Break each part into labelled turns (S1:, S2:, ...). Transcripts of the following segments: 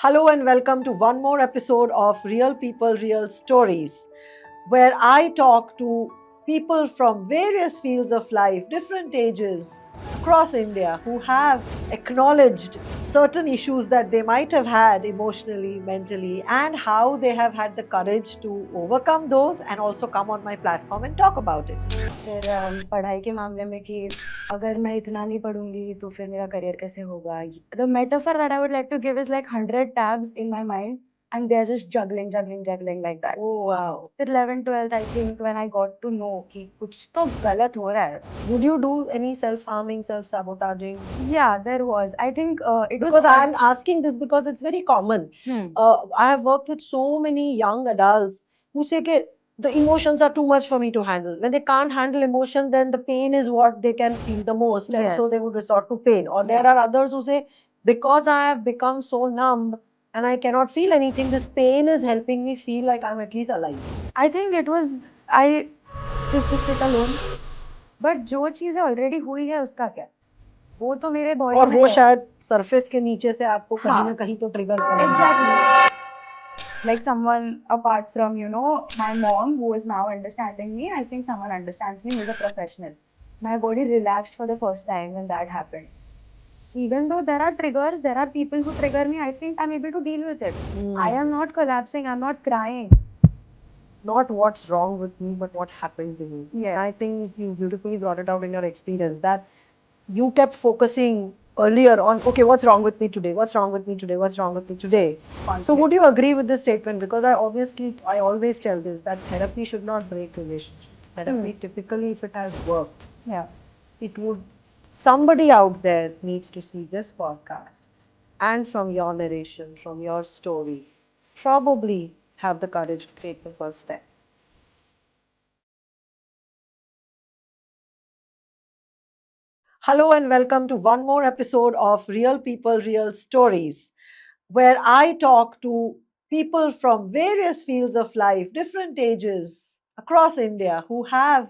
S1: Hello and welcome to one more episode of Real People, Real Stories, where I talk to people from various fields of life, different ages across India who have acknowledged certain issues that they might have had emotionally, mentally, and how they have had the courage to overcome those and also come on my platform and talk about it.
S2: फिर पढ़ाई के मामले में कि अगर मैं इतना नहीं पढ़ूंगी तो फिर मेरा करियर कैसे होगा the metaphor that I would like to give is like 100 tabs in my mind and they're just juggling like that.
S1: Oh, wow.
S2: फिर 11th 12th I think when I got to know कि कुछ तो गलत हो रहा है.
S1: Would you do any self-harming, self-sabotaging?
S2: Yeah, there was. I think it was
S1: Because I'm asking this because it's very common. I have worked with so many young adults who say that the emotions are too much for me to handle. When they can't handle emotion, then the pain is what they can feel the most, and so
S2: Yes.
S1: they would resort to pain. Or there are others who say, because I have become so numb and I cannot feel anything, this pain is helping me feel like I'm at least alive.
S2: I think it was I just to sit alone. But जो चीजें already हुई है उसका क्या, वो तो मेरे body
S1: और
S2: में
S1: वो
S2: है.
S1: शायद सरफेस के नीचे से आपको कहीं
S2: हाँ.
S1: ना कहीं तो ट्रिगर करेगा.
S2: Exactly. Like someone apart from my mom who is now understanding me, I think someone understands me who's a professional. My body relaxed for the first time when that happened. Even though there are triggers, there are people who trigger me, I think I'm able to deal with it. I am not collapsing, I'm not crying.
S1: Not what's wrong with me, but what happened to me.
S2: Yeah.
S1: I think you beautifully brought it out in your experience that you kept focusing earlier on, okay, what's wrong with me today? What's wrong with me today? What's wrong with me today? So would you agree with this statement? Because I always tell this, that therapy should not break relationships. Therapy typically, if it has worked,
S2: Yeah.
S1: it would, somebody out there needs to see this podcast and from your narration, from your story, probably have the courage to take the first step. Hello and welcome to one more episode of Real People, Real Stories, where I talk to people from various fields of life, different ages across India who have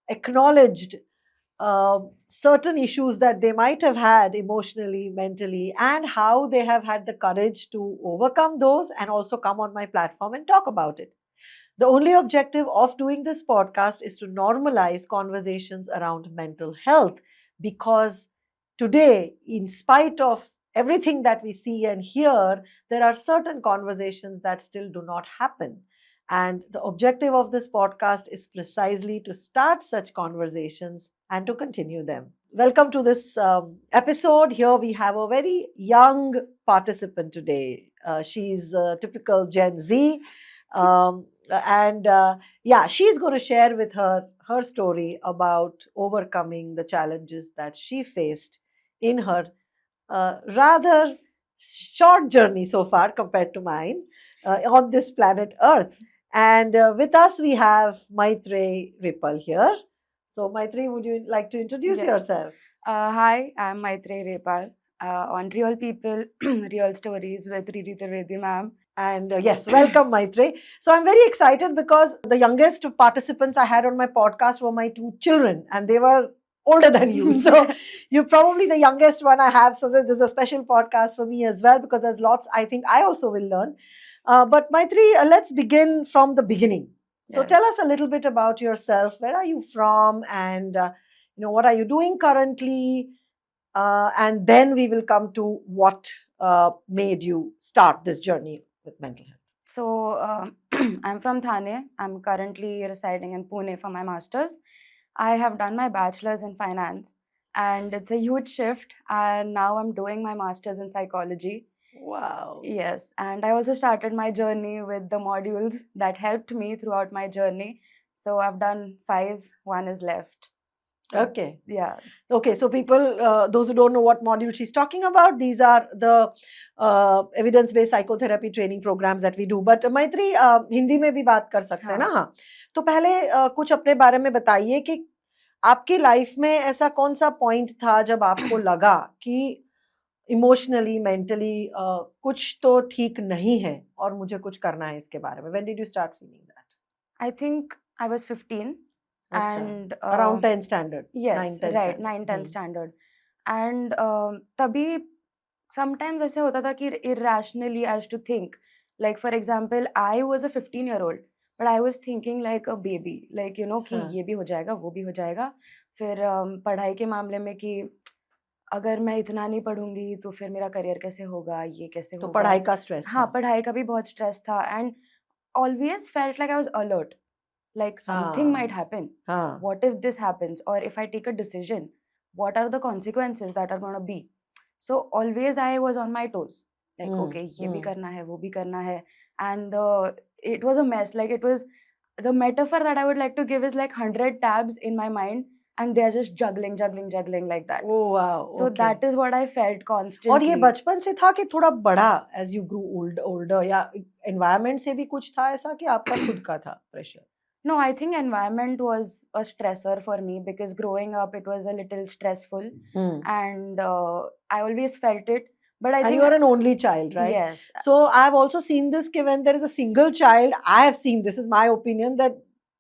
S1: acknowledged certain issues that they might have had emotionally, mentally, and how they have had the courage to overcome those and also come on my platform and talk about it. The only objective of doing this podcast is to normalize conversations around mental health because today, in spite of everything that we see and hear, there are certain conversations that still do not happen. And the objective of this podcast is precisely to start such conversations and to continue them. Welcome to this episode. Here we have a very young participant today. She's a typical Gen Z. And yeah, she's going to share with her story about overcoming the challenges that she faced in her rather short journey so far compared to mine on this planet Earth. And with us, we have Maitreyi Ripal here. So, Maitreyi, would you like to introduce
S2: Yes.
S1: yourself?
S2: Hi, I'm Maitreyi Repal on Real People, Real Stories with Riri Trivedi ma'am.
S1: And yes, welcome, Maitreyi. So, I'm very excited because the youngest participants I had on my podcast were my two children, and they were older than you. So, you're probably the youngest one I have. So, this is a special podcast for me as well because there's lots I think I also will learn. But Maitreyi, let's begin from the beginning. So,
S2: Yes.
S1: tell us a little bit about yourself. Where are you from? And what are you doing currently? And then we will come to what made you start this journey with mental health.
S2: So, I'm from Thane. I'm currently residing in Pune for my master's. I have done my bachelor's in finance, and it's a huge shift. And now I'm doing my master's in psychology.
S1: Wow.
S2: Yes, and I also started my journey with the modules that helped me throughout my journey. So, I've done 5, one is left. So,
S1: Okay.
S2: yeah.
S1: Okay, so people, those who don't know what module she's talking about, these are the evidence-based psychotherapy training programs that we do. But Maitreyi, Hindi में भी बात कर सकते हैं ना? हाँ. तो पहले कुछ अपने बारे में बताइए कि आपकी लाइफ में ऐसा कौन सा पॉइंट था जब आपको लगा कि इमोशनली, मेंटली कुछ तो ठीक नहीं है और मुझे कुछ करना है इसके बारे में. When did you start feeling that?
S2: I think I was 15.
S1: अच्छा.
S2: And
S1: Around 10 standard.
S2: yes,
S1: 9, 10
S2: right,
S1: standard.
S2: 9, 10 standard. And तभी sometimes ऐसे होता था कि irrationally I used to think, like for example I was a 15-year-old but I was thinking like a baby, like you know कि
S1: हाँ.
S2: ये भी हो जाएगा वो भी हो जाएगा. फिर पढ़ाई के मामले में कि अगर मैं इतना नहीं पढ़ूंगी तो फिर मेरा करियर कैसे होगा, ये कैसे
S1: तो
S2: होगा.
S1: पढ़ाई का स्ट्रेस
S2: हाँ,
S1: था.
S2: पढ़ाई का भी बहुत स्ट्रेस था and always felt like I was alert, like something might
S1: हाँ.
S2: happen.
S1: हाँ.
S2: What if this happens? Or if I take a decision, what are the consequences that are going to be? So always I was on my toes. Like, okay, ये भी करना है, वो भी करना है. And it was a mess. Like, it was the metaphor that I would like to give is like 100 tabs in my mind, and they're just juggling, juggling, juggling like that.
S1: Oh wow.
S2: So
S1: Okay.
S2: that is what I felt constantly.
S1: और ये बचपन से था कि थोड़ा बड़ा as you grew older या environment से भी कुछ था ऐसा कि आपका खुद का था pressure?
S2: No, I think environment was a stressor for me because growing up it was a little stressful, and I always felt it. But I
S1: And
S2: think
S1: you are an only child, right?
S2: yes,
S1: So I've also seen this कि when there is a single child, I have seen, this is my opinion, that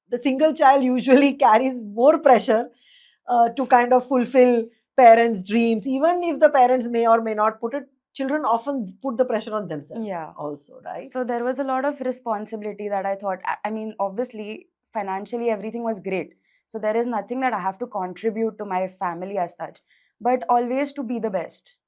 S1: the single child usually carries more pressure to kind of fulfill parents' dreams. Even if the parents may or may not put it, children often put the pressure on themselves
S2: Yeah.
S1: also, right?
S2: So there was a lot of responsibility that I thought. I mean, obviously, financially everything was great. So there is nothing that I have to contribute to my family as such, but always to be the best.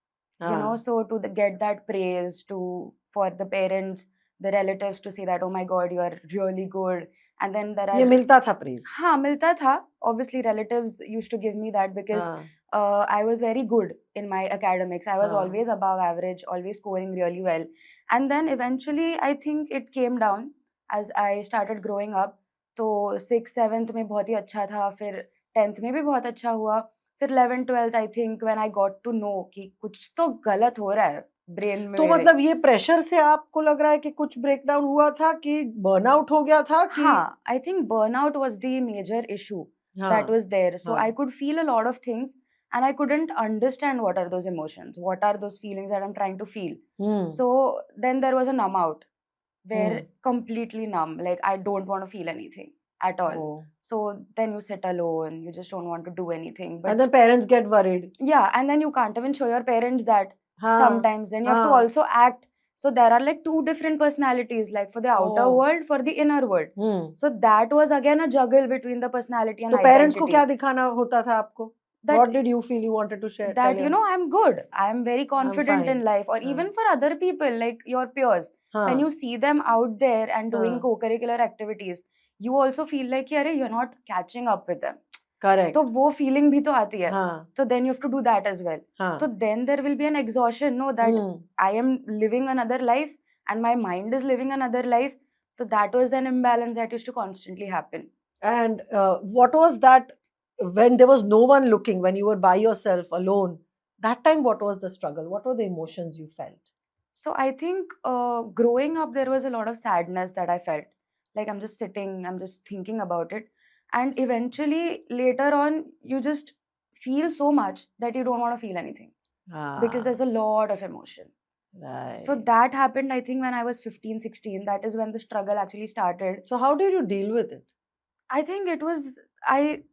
S2: You know, so to get that praise, to for the parents, the relatives to say that, oh my god, you are really good. And then there are
S1: ये मिलता था praise.
S2: हाँ, मिलता था. Obviously relatives used to give me that because I was very good in my academics. I was always above average, always scoring really well. And then eventually I think it came down as I started growing up. तो 6th 7th में बहुत ही अच्छा था, फिर 10th में भी बहुत अच्छा हुआ, फिर 11th 12th I think when I got to know कि कुछ तो गलत हो रहा है ब्रेन में
S1: तो
S2: मेरे.
S1: मतलब ये प्रेशर से आपको लग रहा है कि कुछ ब्रेकडाउन हुआ था कि बर्नआउट हो गया था कि
S2: हाँ, I think burnout was the major issue that was there. So I could feel a lot of things and I couldn't understand what are those emotions, what are those feelings that I'm trying to feel. So then there was a numb out where completely numb, like I don't want to feel anything at all. So then you sit alone, you just don't want to do anything. But
S1: and then parents get worried.
S2: yeah, and then you can't even show your parents that
S1: हाँ.
S2: sometimes. Then you have to also act. So there are like two different personalities, like for the outer world, for the inner world. So that was again a juggle between the personality and
S1: तो
S2: identity.
S1: Parents को क्या दिखाना होता था आपको?
S2: That,
S1: what did you feel you wanted to share?
S2: That you know I'm good, I'm very confident in life. Or even for other people like your peers, when you see them out there and doing co-curricular activities, you also feel like अरे you're not catching up with them.
S1: Correct.
S2: तो वो feeling भी तो आती है.
S1: हाँ.
S2: So then you have to do that as well.
S1: हाँ.
S2: So then there will be an exhaustion, no, that I am living another life and my mind is living another life. So that was an imbalance that used to constantly happen.
S1: And what was that when there was no one looking, when you were by yourself alone? That time, what was the struggle? What were the emotions you felt?
S2: So I think growing up, there was a lot of sadness that I felt. Like I'm just sitting, I'm just thinking about it. And eventually, later on, you just feel so much that you don't want to feel anything. Because there's a lot of emotion.
S1: Right.
S2: So that happened, I think, when I was 15, 16. That is when the struggle actually started.
S1: So how did you deal with it?
S2: I think it was, I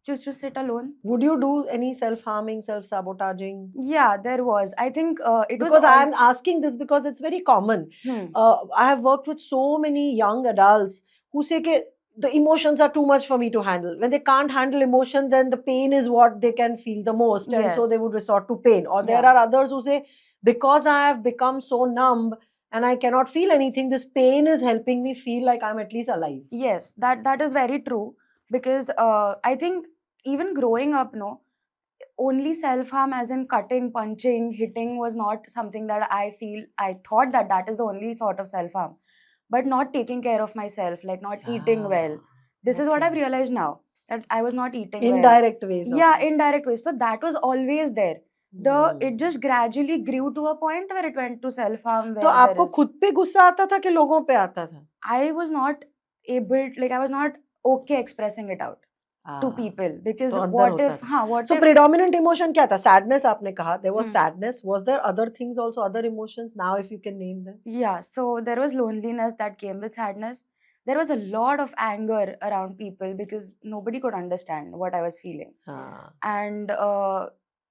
S2: just to sit alone.
S1: Would you do any self-harming, self-sabotaging?
S2: Yeah, there was. I think it
S1: because
S2: was...
S1: I'm asking this because it's very common. I have worked with so many young adults who say that the emotions are too much for me to handle. When they can't handle emotion, then the pain is what they can feel the most. And so they would resort to pain. Or there are others who say, because I have become so numb and I cannot feel anything, this pain is helping me feel like I'm at least alive.
S2: Yes, that is very true. Because I think even growing up, no, only self-harm as in cutting, punching, hitting was not something that I thought that is the only sort of self-harm. But not taking care of myself, like not eating well. This is what I've realized now, that I was not eating
S1: indirect
S2: well.
S1: ways.
S2: Yeah, indirect ways. So that was always there. It just gradually grew to a point where it went to self-harm.
S1: तो आपको खुद पे गुस्सा आता था कि लोगों पे आता था?
S2: I was not able, like I was not okay expressing it out to people because
S1: तो
S2: what if, what
S1: so
S2: if...
S1: predominant emotion क्या था? Sadness आपने कहा. There was sadness. Was there other things also, other emotions? Now if you can name them.
S2: Yeah, so there was loneliness that came with sadness. There was a lot of anger around people because nobody could understand what I was feeling. And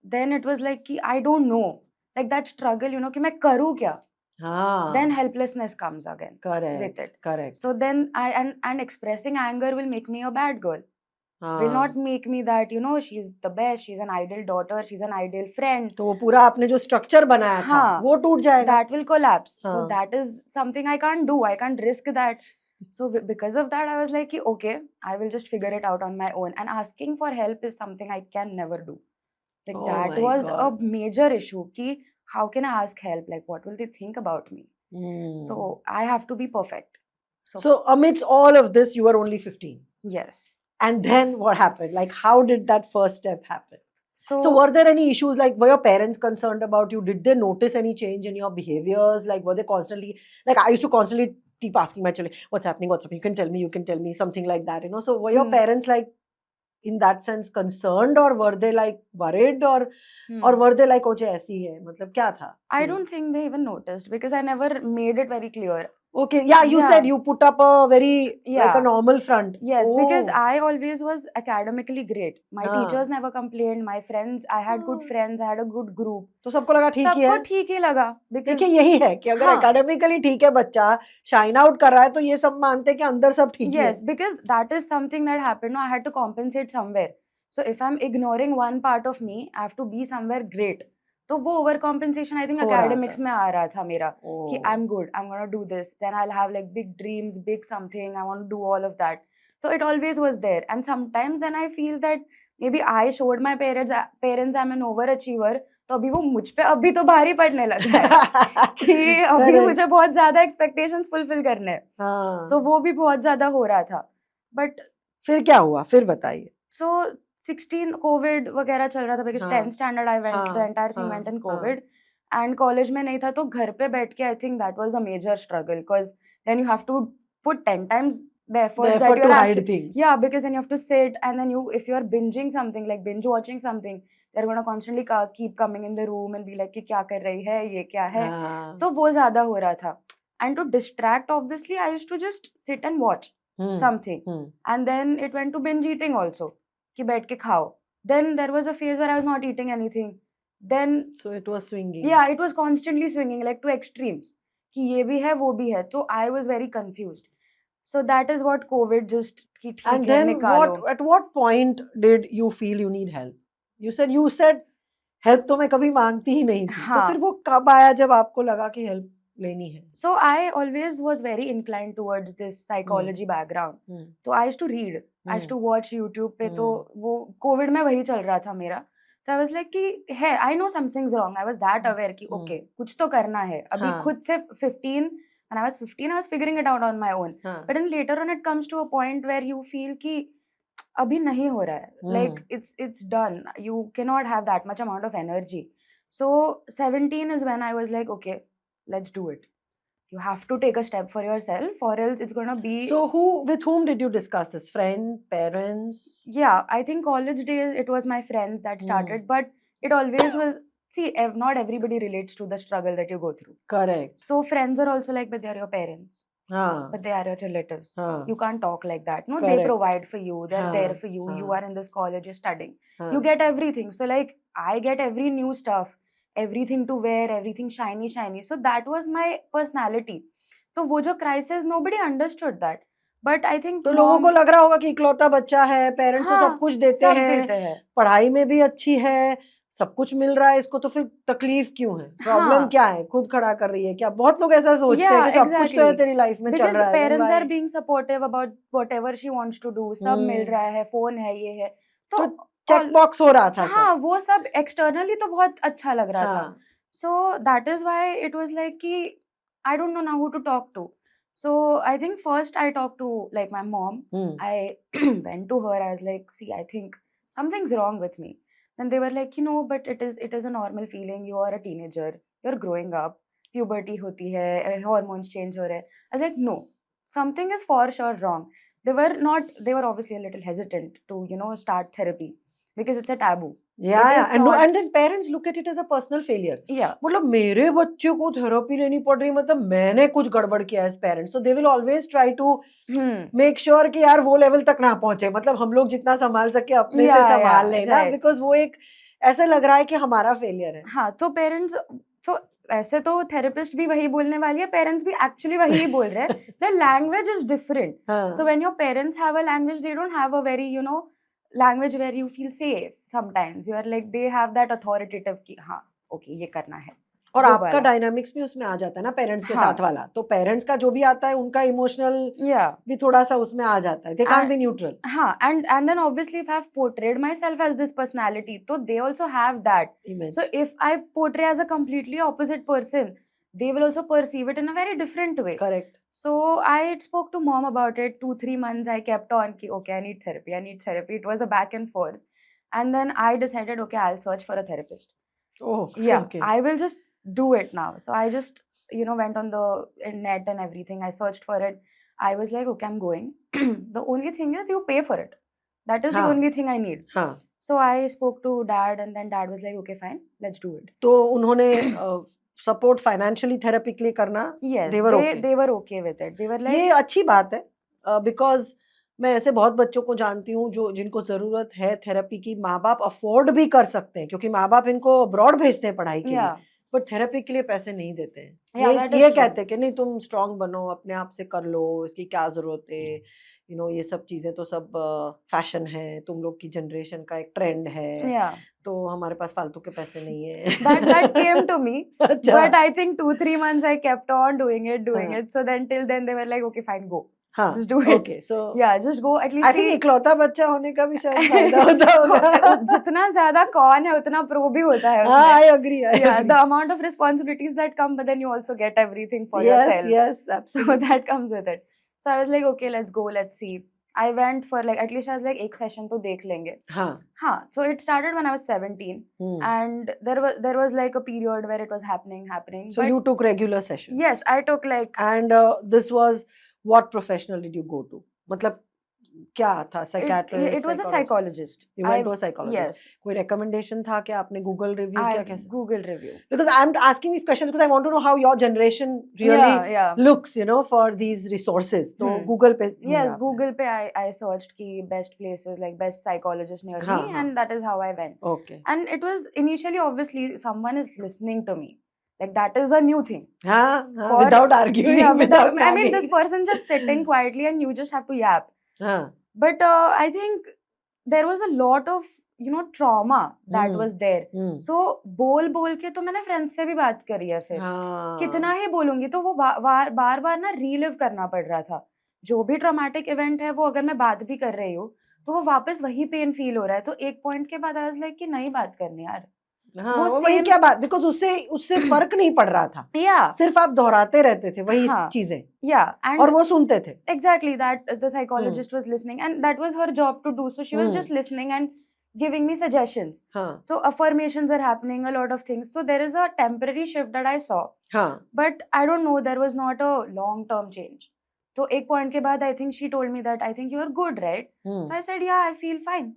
S2: then it was like, I don't know. like that struggle, you know, कि मैं करूँ क्या? Then
S1: हाँ,
S2: helplessness comes again with
S1: correct,
S2: it.
S1: correct.
S2: So then and expressing anger will make me a bad girl. Will
S1: हाँ,
S2: not make me that, you know, she's the best, she's an ideal daughter, she's an ideal friend.
S1: तो वो पूरा आपने जो structure बनाया था
S2: हाँ,
S1: वो टूट जाएगा.
S2: that will collapse. So
S1: हाँ.
S2: that is something I can't do. I can't risk that. So because of that, I was like, okay, I will just figure it out on my own. And asking for help is something I can never do. Like
S1: Oh
S2: that
S1: my
S2: was a
S1: God.
S2: major issue. Ki how can I ask help? Like what will they think about me?
S1: Hmm.
S2: So I have to be perfect.
S1: So amidst all of this, you were only 15.
S2: Yes.
S1: And then what happened? Like, how did that first step happen?
S2: So,
S1: So were there any issues? Like, were your parents concerned about you? Did they notice any change in your behaviors? Like, were they constantly, like, I used to constantly keep asking my children, what's happening? What's happening? You can tell me, something like that, you know? So were your
S2: Hmm.
S1: parents, like, in that sense concerned, or were they like worried, or
S2: hmm.
S1: were they like, ओजे ऐसी है, मतलब क्या था
S2: I
S1: scene?
S2: don't think they even noticed because I never made it very clear.
S1: Okay, yeah, you
S2: Yeah.
S1: said you put up a very like a
S2: Yeah.
S1: normal front.
S2: Yes, because
S1: Oh.
S2: I always was academically great. My
S1: हाँ.
S2: teachers never complained. My friends, I had good
S1: हाँ.
S2: friends. I had a good group.
S1: तो सबको लगा ठीक ही
S2: सबको
S1: है.
S2: ठीक ही लगा because
S1: देखिए यही है कि अगर
S2: हाँ.
S1: एकेडमिकली ठीक है बच्चा, शाइन आउट कर रहा है, तो ये सब मानते हैं कि अंदर सब ठीक ही है.
S2: Yes, because that is something that happened. No, I had to compensate somewhere. So if I'm ignoring one part of me, I have to be somewhere great. तो वो overcompensation I think
S1: हो रहा
S2: academics
S1: था.
S2: में आ रहा था मेरा कि
S1: Oh.
S2: I'm good, I'm gonna do this, then I'll have like big dreams, big something, I want to do all of that. So it always was there, and sometimes then I feel that maybe I showed my parents I'm an overachiever. तो अभी वो मुझ पे अभी तो भारी पड़ने लगा है कि अभी
S1: Correct.
S2: मुझे बहुत ज्यादा expectations fulfill करने हैं.
S1: हाँ.
S2: तो वो भी बहुत ज्यादा हो रहा था. But
S1: फिर क्या हुआ? फिर बताइए.
S2: so 16 COVID वगैरह चल रहा था because
S1: हाँ.
S2: 10th standard I went, the
S1: हाँ.
S2: entire thing
S1: हाँ.
S2: went in
S1: हाँ.
S2: COVID and college में नहीं था तो घर पे बैठ के I think that was a major struggle because then you have to put 10 times the effort
S1: The
S2: that
S1: effort
S2: you're
S1: to hide
S2: actually,
S1: things.
S2: yeah, because then you have to sit and then you, if you're binging something like binge watching something, they're gonna constantly keep coming in the room and be like कि क्या कर रही है, ये क्या है.
S1: हाँ.
S2: तो वो ज्यादा हो रहा था. And to distract, obviously I used to just sit and watch something. And then it went to binge eating also. कि बैठ के खाओ. Then there was a phase where I was not eating anything. Then
S1: So it was swinging.
S2: yeah, it was constantly swinging like to extremes. कि ये भी है वो भी है. तो I was very confused. So that is what COVID just कि ठीक
S1: And
S2: है
S1: then
S2: निकालो.
S1: at what point did you feel you need help? You said help तो मैं कभी मांगती ही नहीं थी. तो
S2: हाँ.
S1: फिर वो कब आया जब आपको लगा कि help लेनी है?
S2: So I always was very inclined towards this psychology background. तो I used to read. I used to watch YouTube पे. तो वो COVID में वही चल रहा था मेरा. So I was like कि है, I know something's wrong. I was that aware कि okay, कुछ तो करना है. अभी खुद से 15, when I was 15, I was figuring it out on my own. But then later on it comes to a point where you feel कि अभी नहीं हो रहा है. Like it's done. You cannot have that much amount of energy. So 17 is when I was like, okay, let's do it. You have to take a step for yourself or else it's going to be.
S1: So with whom did you discuss this? Friend, parents?
S2: Yeah, I think college days it was my friends that started, but it always was, see, not everybody relates to the struggle that you go through.
S1: Correct.
S2: So friends are also like, but they are your parents.
S1: हाँ.
S2: But they are your relatives.
S1: हाँ.
S2: You can't talk like that. No,
S1: Correct.
S2: they provide for you. They're
S1: हाँ.
S2: there for you.
S1: हाँ.
S2: You are in this college, you're studying.
S1: हाँ.
S2: You get everything. So like, I get every new stuff, everything to wear, everything shiny, shiny. So that was my personality. तो वो जो crisis, nobody understood that. But I think
S1: तो लोगों को लग रहा होगा कि इकलौता बच्चा है, पेरेंट्स तो सब कुछ देते हैं, पढ़ाई में भी अच्छी है, सब कुछ मिल रहा है, इसको तो फिर तकलीफ क्यों है? प्रॉब्लम क्या है? खुद खड़ा कर रही है क्या? बहुत लोग ऐसा सोचते हैं कि सब कुछ तो है तेरी लाइफ में चल रहा है.
S2: Because parents are being supportive about whatever she wants to do. सब मिल रहा है, फोन है, ये है. तो
S1: चेक बॉक्स हो रहा था.
S2: हाँ, वो सब externally तो बहुत अच्छा लग रहा था. So that is why it was like कि I don't know now who to talk to. So I think first I talked to like my mom. I went to her. I was like, see, I think something's wrong with me. And they were like, you know, but it is a normal feeling. You are a teenager. You're growing up. Puberty hoti hai. Hormones change ho rahe. I was like, no, something is for sure wrong. They were obviously a little hesitant to, you know, start therapy because it's a taboo.
S1: Yeah. And then parents look at it as a personal failure.
S2: Yeah.
S1: मतलब मेरे बच्चे को therapy लेनी पड़ रही, मतलब मैंने कुछ गड़बड़ किया है as parents. So they will always try to make sure कि यार वो लेवल तक ना पहुंचे. मतलब हम लोग जितना संभाल सके अपने से संभाल लेना, because वो एक ऐसे लग रहा है कि हमारा फेलियर है।
S2: हाँ, तो पेरेंट्स, तो ऐसे तो थेरेपिस्ट भी वही बोलने वाली है, पेरेंट्स भी एक्चुअली वही ही बोल रहे हैं। The language is different.
S1: हाँ,
S2: So when your parents have a language, they don't have a very, language where you feel safe. Sometimes you are like, they have that authoritative कि हाँ, okay, ये करना है.
S1: और
S2: वो
S1: आपका
S2: वाला.
S1: डायनामिक्स भी उसमें आ जाता है ना पेरेंट्स के
S2: हाँ.
S1: साथ वाला, तो पेरेंट्स का जो भी आता है उनका इमोशनल
S2: Yeah.
S1: भी थोड़ा सा उसमें आ जाता है, दे कांट बी न्यूट्रल।
S2: हाँ, and then obviously if I've portrayed myself as this personality, so they also have that.
S1: Image
S2: So if I portray as a completely opposite person, they will also perceive it in a very different way.
S1: Correct.
S2: So I spoke to mom about it. 2-3 months I kept on ki, okay, I need therapy, I need therapy. It was a back and forth. And then I decided, okay, I'll search for a therapist.
S1: Oh
S2: Yeah,
S1: okay.
S2: I will just do it now. So I just, went on the net and everything. I searched for it. I was like, okay, I'm going. The only thing is you pay for it. That is the
S1: हाँ.
S2: only thing I need.
S1: हाँ,
S2: So I spoke to dad, and then dad was like, okay, fine, let's do it.
S1: तो उन्होंने support financially therapy के लिए करना,
S2: Yes,
S1: they were okay.
S2: they were okay with it. They were like,
S1: ये अच्छी बात है, बिकॉज मैं ऐसे बहुत बच्चों को जानती हूँ जो जिनको जरूरत है थेरेपी की, माँ बाप अफोर्ड भी कर सकते हैं क्योंकि माँ बाप इनको अब्रॉड भेजते हैं पढ़ाई के लिए,
S2: yeah,
S1: बट थेरेपी के लिए पैसे नहीं देते हैं।
S2: Yeah, that is
S1: ये
S2: true.
S1: कहते हैं कि नहीं तुम स्ट्रांग बनो, अपने आप से कर लो, इसकी क्या जरूरत है, ये सब चीजें तो सब फैशन है, तुम लोग की जनरेशन का एक ट्रेंड है,
S2: yeah.
S1: तो हमारे पास फालतू के पैसे नहीं है।
S2: That came to me,
S1: अच्छा।
S2: but I think 2-3 months I kept on doing
S1: हाँ.
S2: it. So then till then they were like, okay, fine, go.
S1: हाँ,
S2: Just do it.
S1: Okay, so
S2: Yeah, just go at least.
S1: I think इकलौता बच्चा होने का भी शायद फायदा होता होगा।
S2: जितना ज्यादा कौन है उतना प्रो भी होता है
S1: हाँ,
S2: उसमें.
S1: I agree, I
S2: Yeah,
S1: agree.
S2: the amount of responsibilities that come, but then you also get everything for
S1: Yes,
S2: yourself.
S1: yes,
S2: So
S1: absolutely.
S2: that comes with it. So I was like, okay, let's go, let's see. I went for like, at least I was like, एक session तो देख लेंगे.
S1: हाँ,
S2: हाँ, so it started when I was 17, and there was like a period where it was happening.
S1: So
S2: but
S1: you took regular sessions?
S2: yes, I took like,
S1: And this was, what professional did you go to? मतलब क्या था, psychiatrist?
S2: it was a psychologist.
S1: You went to a psychologist.
S2: Yes,
S1: कोई recommendation था कि आपने Google review किया
S2: I
S1: कैसे?
S2: Google review.
S1: Because I'm asking these questions because I want to know how your generation really
S2: Yeah.
S1: looks, for these resources. तो Google पे ढूंढा
S2: Yes,
S1: आपने?
S2: Google पे I searched ki best places, like best psychologist near me,
S1: हाँ, हाँ.
S2: and that is how I went.
S1: Okay.
S2: And it was initially, obviously, someone is listening to me. Like that is a new thing.
S1: हाँ,
S2: For-
S1: without arguing,
S2: Yeah,
S1: without
S2: I mean, this
S1: nagging.
S2: person just sitting quietly and you just have to yap.
S1: हाँ,
S2: But I think there was a lot of, trauma that
S1: Hmm.
S2: was there. So बोल के तो मैंने friends से भी बात करी है फिर.
S1: हाँ.
S2: कितना ही बोलूंगी, तो वो बार बार ना रीलिव करना पड़ रहा था. जो भी ट्रॉमेटिक इवेंट है वो अगर मैं बात भी कर रही हूँ तो वो वापस वही पेन फील हो रहा है. तो एक पॉइंट के बाद आई वाज लाइक कि नहीं बात करनी यार.
S1: हाँ,
S2: वो
S1: वही
S2: same-
S1: क्या बात, बिकॉज उससे फर्क नहीं पड़ रहा था,
S2: Yeah,
S1: सिर्फ आप दोहराते रहते थे वही
S2: हाँ.
S1: चीजें,
S2: yeah, and
S1: और वो सुनते थे।
S2: exactly that the psychologist was listening, and that was her job to do. So she was just listening and giving me suggestions.
S1: हाँ,
S2: So affirmations are happening, a lot of things. So there is a temporary shift that I saw,
S1: हाँ,
S2: but I don't know, there was not a long term change. So एक point के बाद I think she told me that I think you are good, right? So I said, yeah, I feel fine.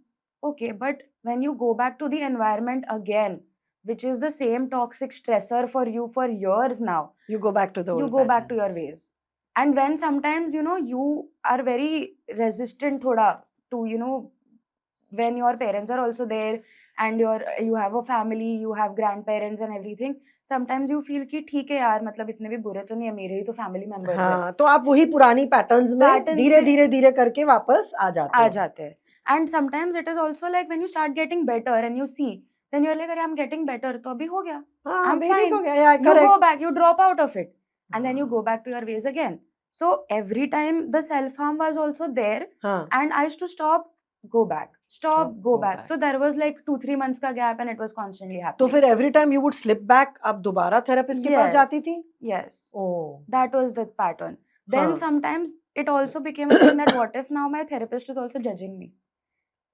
S2: Okay, but when you go back to the environment again, which is the same toxic stressor for you for years now,
S1: you go back to the
S2: you
S1: old
S2: go back to your
S1: patterns.
S2: ways. And when sometimes, you are very resistant thoda to, when your parents are also there and you have a family, you have grandparents and everything, sometimes you feel कि ठीक है यार, मतलब इतने भी बुरे तो नहीं है, मेरे ही तो फैमिली मेंबर्स है.
S1: हाँ, तो आप वही पुरानी पैटर्न्स में धीरे धीरे करके वापस आ जाते
S2: हैं. And sometimes it is also like when you start getting better and you see, then you're like, अरे I'm getting better, तो अभी हो गया.
S1: हाँ,
S2: I'm
S1: बेसिक
S2: fine.
S1: हो गया, yeah,
S2: You
S1: correct.
S2: go back, you drop out of it, and then you go back to your ways again. So every time the self-harm was also there,
S1: हाँ,
S2: and I used to stop, go back, stop, go back. So there was like 2-3 months का gap, and it was constantly happening.
S1: तो फिर every time you would slip back, आप दोबारा therapist के पास
S2: Yes.
S1: जाती थी?
S2: Yes,
S1: Oh,
S2: that was the pattern. Then
S1: हाँ.
S2: sometimes it also became a thing that what if now my therapist is also judging me?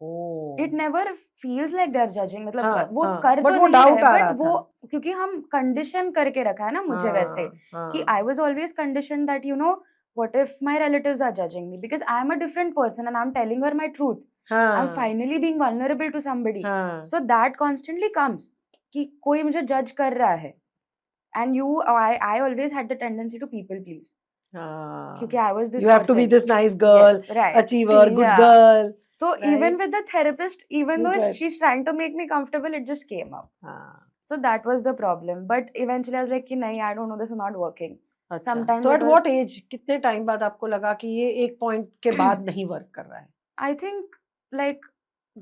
S1: oh.
S2: It never feels like they're judging. मतलब
S1: हाँ,
S2: वो
S1: हाँ.
S2: कर
S1: But
S2: तो
S1: वो
S2: नहीं
S1: doubt
S2: रहे,
S1: आ रहा
S2: but वो
S1: था.
S2: क्योंकि हम condition करके रखा है ना मुझे वैसे
S1: हाँ,
S2: कि
S1: हाँ.
S2: I was always conditioned that what if my relatives are judging me because I'm a different person and I'm telling her my truth. I'm
S1: हाँ,
S2: finally being vulnerable to somebody.
S1: हाँ.
S2: So that constantly comes कि कोई मुझे judge कर रहा है. And I always had the tendency to people please.
S1: हाँ.
S2: क्योंकि I was this
S1: You have to be
S2: person.
S1: this nice girl,
S2: Yes, right.
S1: achiever, good
S2: Yeah.
S1: girl.
S2: So even
S1: Right.
S2: with the therapist, even
S1: You
S2: though
S1: tried.
S2: she's trying to make me comfortable, it just came up.
S1: हाँ,
S2: So that was the problem. But eventually I was like, कि नहीं, I don't know, this is not working.
S1: अच्छा
S2: Sometimes
S1: तो
S2: it
S1: at
S2: was,
S1: what age कितने time बाद आपको लगा कि ये एक पॉइंट के बाद नहीं वर्क कर रहा है?
S2: I think like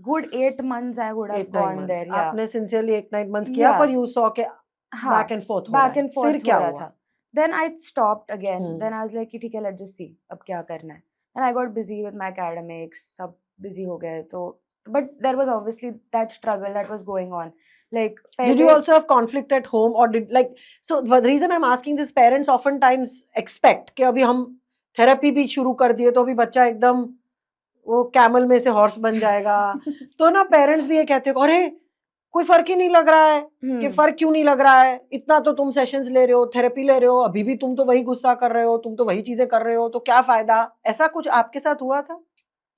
S2: good 8 months I would have
S1: 8-9
S2: gone
S1: months
S2: there. Yeah.
S1: आपने सिंसियरली 8-9 months किया
S2: Yeah.
S1: पर यू सॉ के
S2: हाँ,
S1: बैक एंड फोर्थ हो रहा
S2: back
S1: है,
S2: and
S1: फिर
S2: forth
S1: क्या
S2: हो रहा
S1: हुआ?
S2: था. Then I stopped again.
S1: Hmm,
S2: Then I was like कि ठीक है, let's just see अब क्या करना है. And I got busy with my academics. सब busy हो गए तो. But there was obviously that struggle that was going on. Like
S1: did you
S2: पहले
S1: also have conflict at home or did like so the reason I'm asking this parents oftentimes expect कि अभी हम therapy भी शुरू कर दिए तो अभी बच्चा एकदम वो कैमल में से हॉर्स बन जाएगा तो ना पेरेंट्स भी ये कहते हैं अरे कोई फर्क ही नहीं लग रहा है कि फर्क क्यों नहीं लग रहा है, इतना तो तुम सेशंस ले रहे हो, थेरेपी ले रहे हो, अभी भी तुम तो वही गुस्सा कर रहे हो, तुम तो वही चीजें कर रहे हो, तो क्या फायदा? ऐसा कुछ आपके साथ हुआ था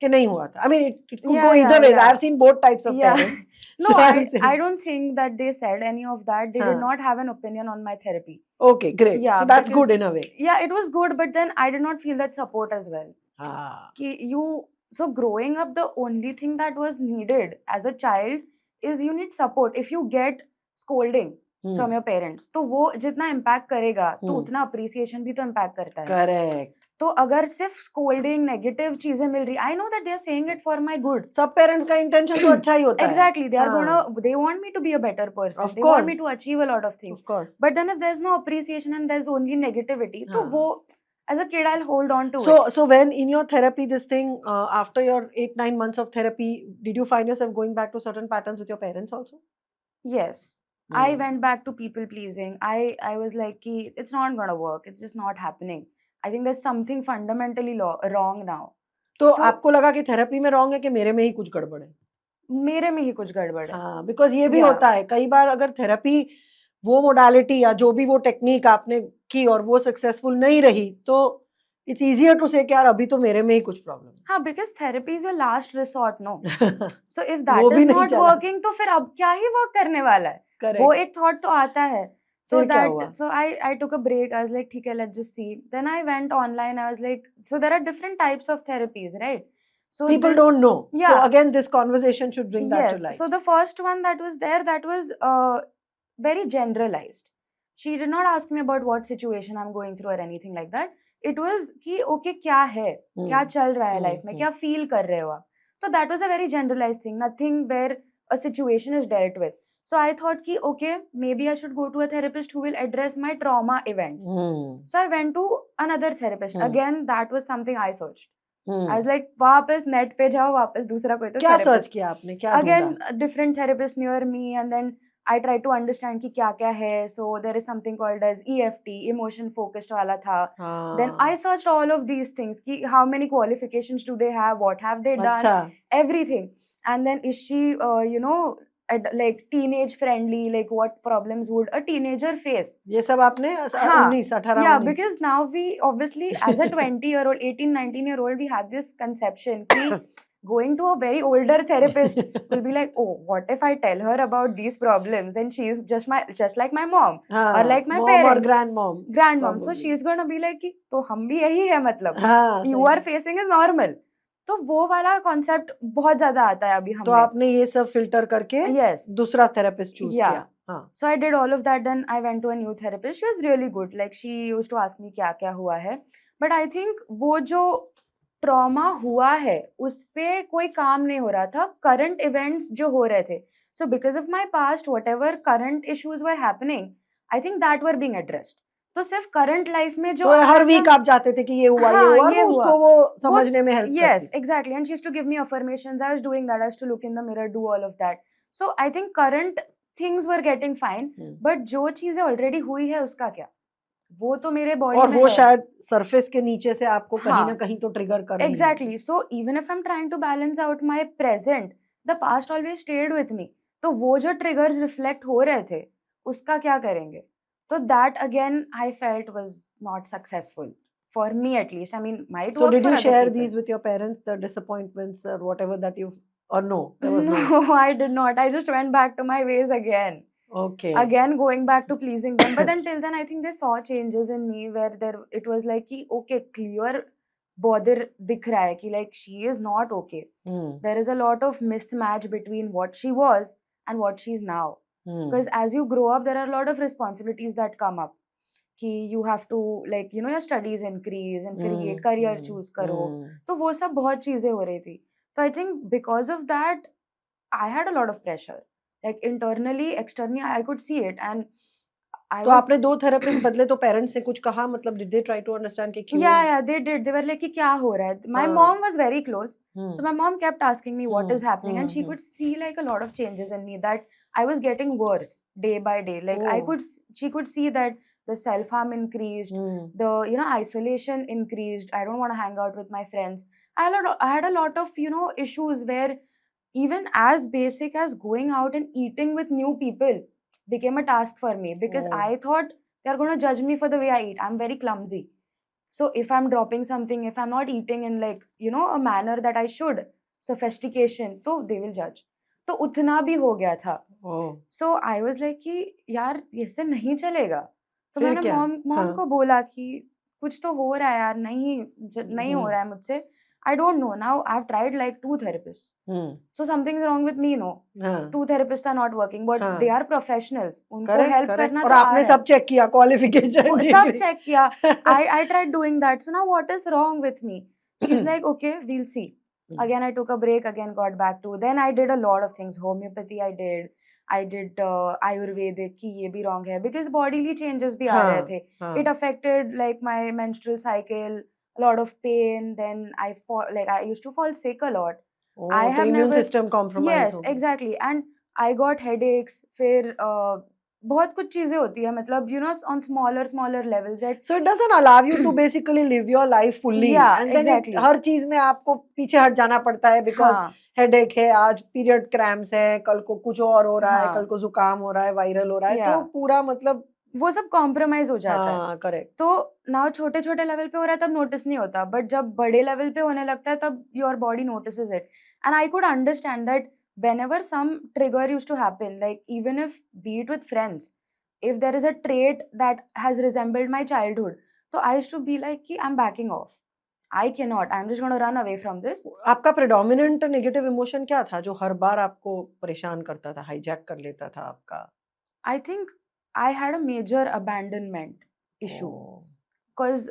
S1: कि नहीं हुआ था? I mean it could go either ways. I have seen both types of
S2: Yeah.
S1: parents.
S2: No,
S1: So I'm
S2: I
S1: saying
S2: don't think that they said any of that. They did
S1: हाँ.
S2: not have an opinion on my therapy.
S1: Okay, great.
S2: Yeah,
S1: So that's good
S2: because
S1: in a way.
S2: yeah, it was good, but then I did not feel that support as well.
S1: हाँ.
S2: कि you, so growing up, the only thing that was needed as a child is you need support. If you get scolding from your parents, तो वो जितना impact करेगा तो उतना appreciation भी तो impact करता है.
S1: Correct.
S2: तो अगर सिर्फ scolding, negative चीजें मिल रही, I know that they are saying it for my good.
S1: सब पेरेंट्स का इंटेंशन तो अच्छा ही होता है.
S2: Exactly, they are
S1: हाँ.
S2: gonna, they want me to be a better person.
S1: Of
S2: They want me
S1: course.
S2: to achieve a lot of things.
S1: Of course.
S2: But then if there's no appreciation and there's only negativity, तो
S1: हाँ.
S2: वो as a kid I'll hold on to it.
S1: So when in your therapy this thing after your 8-9 months of therapy, did you find yourself going back to certain patterns with your parents also?
S2: Yes. I went back to people pleasing. I was like कि it's not gonna work. It's just not happening. I think there's something fundamentally wrong now.
S1: तो आपको लगा कि therapy में wrong है कि मेरे में ही कुछ गड़बड़ है?
S2: मेरे में ही कुछ गड़बड़ है.
S1: हाँ, बिकॉज ये भी
S2: Yeah.
S1: होता है कई बार अगर थेरेपी वो मोडालिटी या जो भी वो टेक्निक आपने की और वो सक्सेसफुल नहीं रही तो इट्स इजियर टू से कि यार अभी तो मेरे में ही कुछ प्रॉब्लम है.
S2: हाँ, because therapy is your last resort, no? So if
S1: वो
S2: that
S1: भी
S2: is
S1: नहीं
S2: not
S1: चला.
S2: working, तो फिर अब क्या ही work करने वाला है? वो
S1: करेक्ट.
S2: एक thought तो आता है. So
S1: फिर क्या
S2: that,
S1: हुआ?
S2: so I took a break. I was like, ठीक है, let's just see. Then I went online. I was like, so there are different types of therapies, right? So
S1: People
S2: this,
S1: don't know. So
S2: yeah.
S1: again this conversation should bring that to
S2: Yes.
S1: light.
S2: So the first one that was there, that was very generalized. She did not ask me about what situation I'm going through or anything like that. It was कि okay क्या है, क्या चल रहा है life में, क्या feel कर रहे हो आप. So that was a very generalized thing. Nothing where a situation is dealt with. So I thought कि okay, maybe I should go to a therapist who will address my trauma events. So I went to another therapist. Again, that was something I searched. I was like, वापस net पे जाओ, वापस दूसरा कोई तो
S1: क्या
S2: therapist.
S1: Search किया आपने? क्या
S2: Again,
S1: ढूंढा?
S2: different therapists near me, and then I tried to understand कि क्या क्या है. So there is something called as EFT, emotion focused वाला था. Then I searched all of these things कि how many qualifications do they have, what have they done,
S1: अच्छा.
S2: everything. And then is she, like teenage friendly, like what problems would a teenager face?
S1: ये सब आपने
S2: हाँ.
S1: 18
S2: Yeah,
S1: 19
S2: because now we obviously as a 20-year-old, 18, 19-year-old, we had this conception कि going to a very older therapist will be like, oh, what if I tell her about these problems and she's just like my mom
S1: हाँ,
S2: or like my
S1: mom
S2: parents,
S1: or grandmom.
S2: grandmom. So
S1: probably.
S2: she's gonna be like कि तो हम भी यही है मतलब.
S1: हाँ,
S2: You
S1: सही
S2: are
S1: है.
S2: facing is normal. तो वो वाला कॉन्सेप्ट बहुत ज्यादा आता है अभी
S1: तो
S2: हमें.
S1: आपने ये सब फिल्टर करके
S2: Yes.
S1: दूसरा थेरेपिस्ट चूज
S2: Yeah.
S1: किया. हाँ.
S2: So I did all of that. Then I went to a new therapist. She was really good. Like she used to ask me क्या क्या हुआ है. But I think वो जो ट्रॉमा हुआ है उस पे कोई काम नहीं हो रहा था. करंट इवेंट्स जो हो रहे थे. So because of my past, whatever current issues were happening, I think that were being addressed. तो सिर्फ करंट लाइफ में जो
S1: तो हर वीक आप जाते थे कि ये हुआ
S2: हाँ,
S1: ये हुआ और
S2: ये
S1: वो
S2: हुआ.
S1: उसको वो समझने में हेल्प
S2: Yes,
S1: करती.
S2: exactly. And she used to give me affirmations. I was doing that. I used to look in the mirror, do all of that. So I think current things were getting fine. But जो चीजें already हुई है उसका क्या? वो तो मेरे body
S1: और
S2: में
S1: वो
S2: है.
S1: शायद सरफेस के नीचे से आपको कहीं
S2: हाँ.
S1: ना कहीं तो ट्रिगर कर रही है.
S2: Exactly. So even if I'm trying to balance out my present, the past always stayed with me. तो वो जो triggers reflect हो रहे थे, उसका क्या करेंगे? So that again I felt was not successful for me at least. I mean, might
S1: So
S2: work
S1: did
S2: for
S1: you
S2: other
S1: share
S2: people.
S1: these with your parents, the disappointments or whatever that you or no? There was no.
S2: No, I did not. I just went back to my ways again.
S1: Okay.
S2: Again going back to pleasing them. But then till then I think they saw changes in me where it was like कि okay, clear bother दिख रहा है कि like she is not okay.
S1: Hmm.
S2: There is a lot of mismatch between what she was and what she's now.
S1: Hmm.
S2: Because as you grow up, there are a lot of responsibilities that come up. कि you have to like you know your studies increase and फिर ये
S1: Hmm.
S2: career
S1: Hmm.
S2: choose करो.
S1: Hmm.
S2: तो वो सब बहुत चीजें हो रही थी. So I think because of that, I had a lot of pressure. Like internally, externally, I could see it, and I
S1: तो
S2: was
S1: आपने 2 थेरेपिस्ट बदले तो पेरेंट्स ने कुछ कहा, मतलब did they try to understand कि क्यों?
S2: yeah, they did. They were like कि क्या हो रहा है? My
S1: हाँ.
S2: mom was very close,
S1: Hmm.
S2: so my mom kept asking me what is happening, and she
S1: Hmm.
S2: could see like a lot of changes in me that I was getting worse day by day. Like
S1: Oh.
S2: she could see that the self harm increased,
S1: Hmm.
S2: the you know isolation increased. I don't want to hang out with my friends. I had a lot of you know issues where even as basic as going out and eating with new people became a task for me because
S1: Oh.
S2: I thought they're going to judge me for the way I eat. I'm very clumsy. So if I'm dropping something, if I'm not eating in like, you know, a manner that I should, sophistication, तो they will judge. तो उतना भी हो गया था.
S1: Oh.
S2: So I was like कि यार इससे नहीं चलेगा. तो
S1: फिर
S2: मैंने
S1: क्या?
S2: मॉम
S1: हाँ.
S2: को बोला कि कुछ तो हो रहा है यार, नहीं हो रहा है मुझसे. I don't know. Now I've tried like 2 therapists.
S1: Hmm.
S2: So something's wrong with me, no.
S1: हाँ.
S2: 2 therapists are not working, but
S1: हाँ.
S2: they are professionals. उनको
S1: करेक्ट
S2: help
S1: करेक्ट.
S2: करना
S1: और
S2: तो आ
S1: आपने
S2: रहा है.
S1: सब चेक किया, क्वालिफिकेशन,
S2: वो सब check किया. I tried doing that. So now what is wrong with me? She's like, okay, we'll see. Again, I took a break. Again, got back to. Then I did a lot of things. Homeopathy, I did. I did Ayurvedic. कि ये भी wrong है because bodily changes भी आ रहे
S1: हाँ.
S2: थे.
S1: हाँ.
S2: It affected like my menstrual cycle, a lot of pain. Then I used to fall sick a lot. I
S1: Oh, तो
S2: have
S1: immune
S2: never.
S1: System compromise
S2: Yes,
S1: हो गया.
S2: exactly. And I got headaches. फिर बहुत कुछ चीजें होती है मतलब you know on smaller levels that
S1: So it doesn't allow you to basically live your life fully.
S2: Yeah,
S1: And then
S2: exactly.
S1: हर चीज में आपको पीछे हट जाना पड़ता है because
S2: हाँ
S1: हेडेक है, आज पीरियड क्रैम्प्स है, कल को कुछ और हो रहा है,
S2: हाँ
S1: कल को जुकाम हो रहा है, वायरल हो रहा है, तो
S2: Yeah.
S1: पूरा मतलब
S2: वो सब कॉम्प्रोमाइज हो जाता है.
S1: हाँ करेक्ट.
S2: तो नाउ छोटे छोटे लेवल पे हो रहा है तब नोटिस नहीं होता बट जब बड़े लेवल पे होने लगता है तब your body notices it and I could understand that whenever some trigger used to happen like even if be it with friends if there is a trait that has resembled my childhood so I used to be like ki I'm backing off. I cannot. I'm just going to run away from this.
S1: आपका predominant negative emotion क्या था जो हर बार आपको परेशान करता था, hijack कर लेता था आपका?
S2: I think I had a major abandonment issue
S1: Oh.
S2: because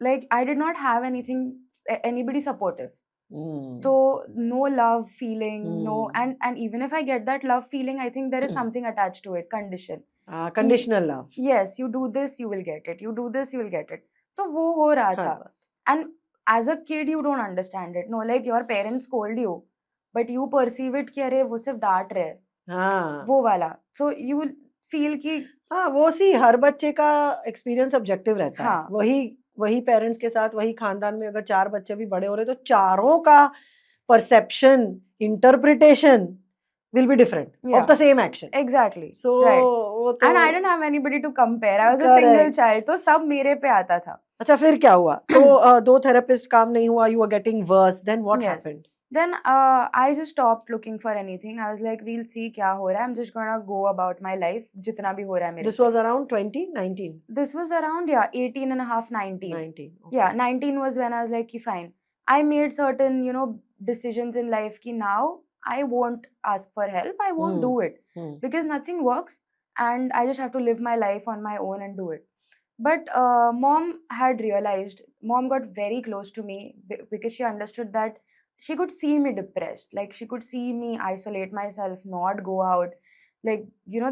S2: like I did not have anybody supportive.
S1: Hmm.
S2: So no love feeling, no,
S1: Hmm.
S2: and even if I get that love feeling, I think there is something attached to it, condition.
S1: Conditional love.
S2: Yes, you do this, you will get it. You do this, you will get it. तो वो हो रहा
S1: हर
S2: था.
S1: बार.
S2: And as a kid, you don't understand it. No, like your parents scold you, but you perceive it कि अरे वो सिर्फ डांट रहे हैं.
S1: हाँ.
S2: वो वाला. So you will feel कि
S1: हाँ, वो सी हर बच्चे का एक्सपीरियंस ऑब्जेक्टिव रहता है.
S2: हाँ.
S1: वही पेरेंट्स के साथ वही खानदान में अगर 4 बच्चे भी बड़े हो रहे तो चारों का perception, interpretation will be different of the same action.
S2: Exactly.
S1: So
S2: Right.
S1: वो तो
S2: And I didn't have anybody to compare. I was a single
S1: correct.
S2: child. तो सब मेरे पे आता था.
S1: अच्छा फिर क्या हुआ? तो 2 थेरेपिस्ट काम नहीं हुआ, you are getting worse, then what
S2: Yes.
S1: Happened?
S2: Then I just stopped looking for anything. I was like, we'll see क्या हो रहा है. I'm just gonna go about my life. जितना भी हो रहा है मेरे
S1: दिस
S2: से.
S1: Was around 20, 19,
S2: This was around 18 and a half, 19.
S1: 19.
S2: Yeah, 19 was when I was like, "Ki fine." I made certain, decisions in life ki now I won't ask for help. I won't do it because nothing works and I just have to live my life on my own and do it. But mom had realized, mom got very close to me because she understood that she could see me depressed. Like she could see me isolate myself, not go out. Like,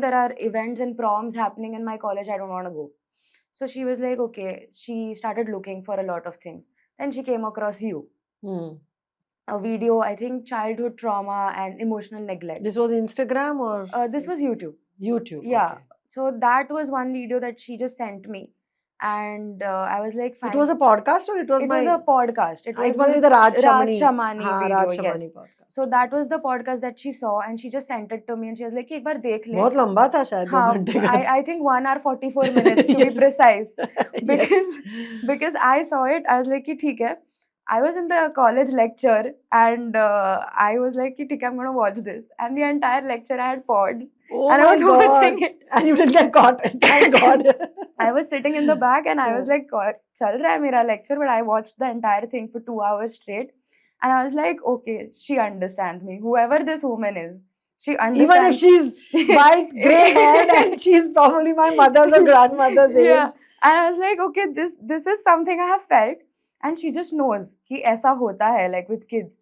S2: there are events and proms happening in my college. I don't want to go. So she was like, okay, she started looking for a lot of things. Then she came across you. A video, I think childhood trauma and emotional neglect.
S1: This was Instagram or
S2: This was YouTube.
S1: YouTube?
S2: Yeah.
S1: Okay.
S2: So that was one video that she just sent me. And I was like, fine.
S1: It was a podcast or it was
S2: It
S1: my...
S2: was a podcast. It
S1: it
S2: was
S1: must
S2: a
S1: be the Raj
S2: Raj
S1: Shamani.
S2: Shamani
S1: हाँ,
S2: video,
S1: Raj
S2: yes.
S1: Shamani podcast.
S2: So that was the podcast that she saw and she just sent it to me and she was like, एक बार देख ले.
S1: बहुत लंबा था शायद 2
S2: हाँ,
S1: घंटे का.
S2: I think 1 hour 44 minutes to be
S1: Yes.
S2: precise.
S1: Yes.
S2: Because I saw it, I was like कि ठीक है. I was in the college lecture and I was like, "ठीक है, I'm gonna watch this." And the entire lecture I had pods
S1: Oh
S2: and I
S1: my
S2: was
S1: God.
S2: watching it.
S1: And you didn't get caught. Thank God.
S2: I was sitting in the back and I was
S1: Yeah.
S2: like, चल रहा है मेरा lecture, but I watched the entire thing for 2 hours straight. And I was like, okay, she understands me. Whoever this woman is, she
S1: Even if
S2: understands.
S1: she's white, grey haired, and she's probably my mother's or grandmother's
S2: Yeah.
S1: age.
S2: And I was like, okay, this is something I have felt. And she just knows कि ऐसा होता है, like with kids.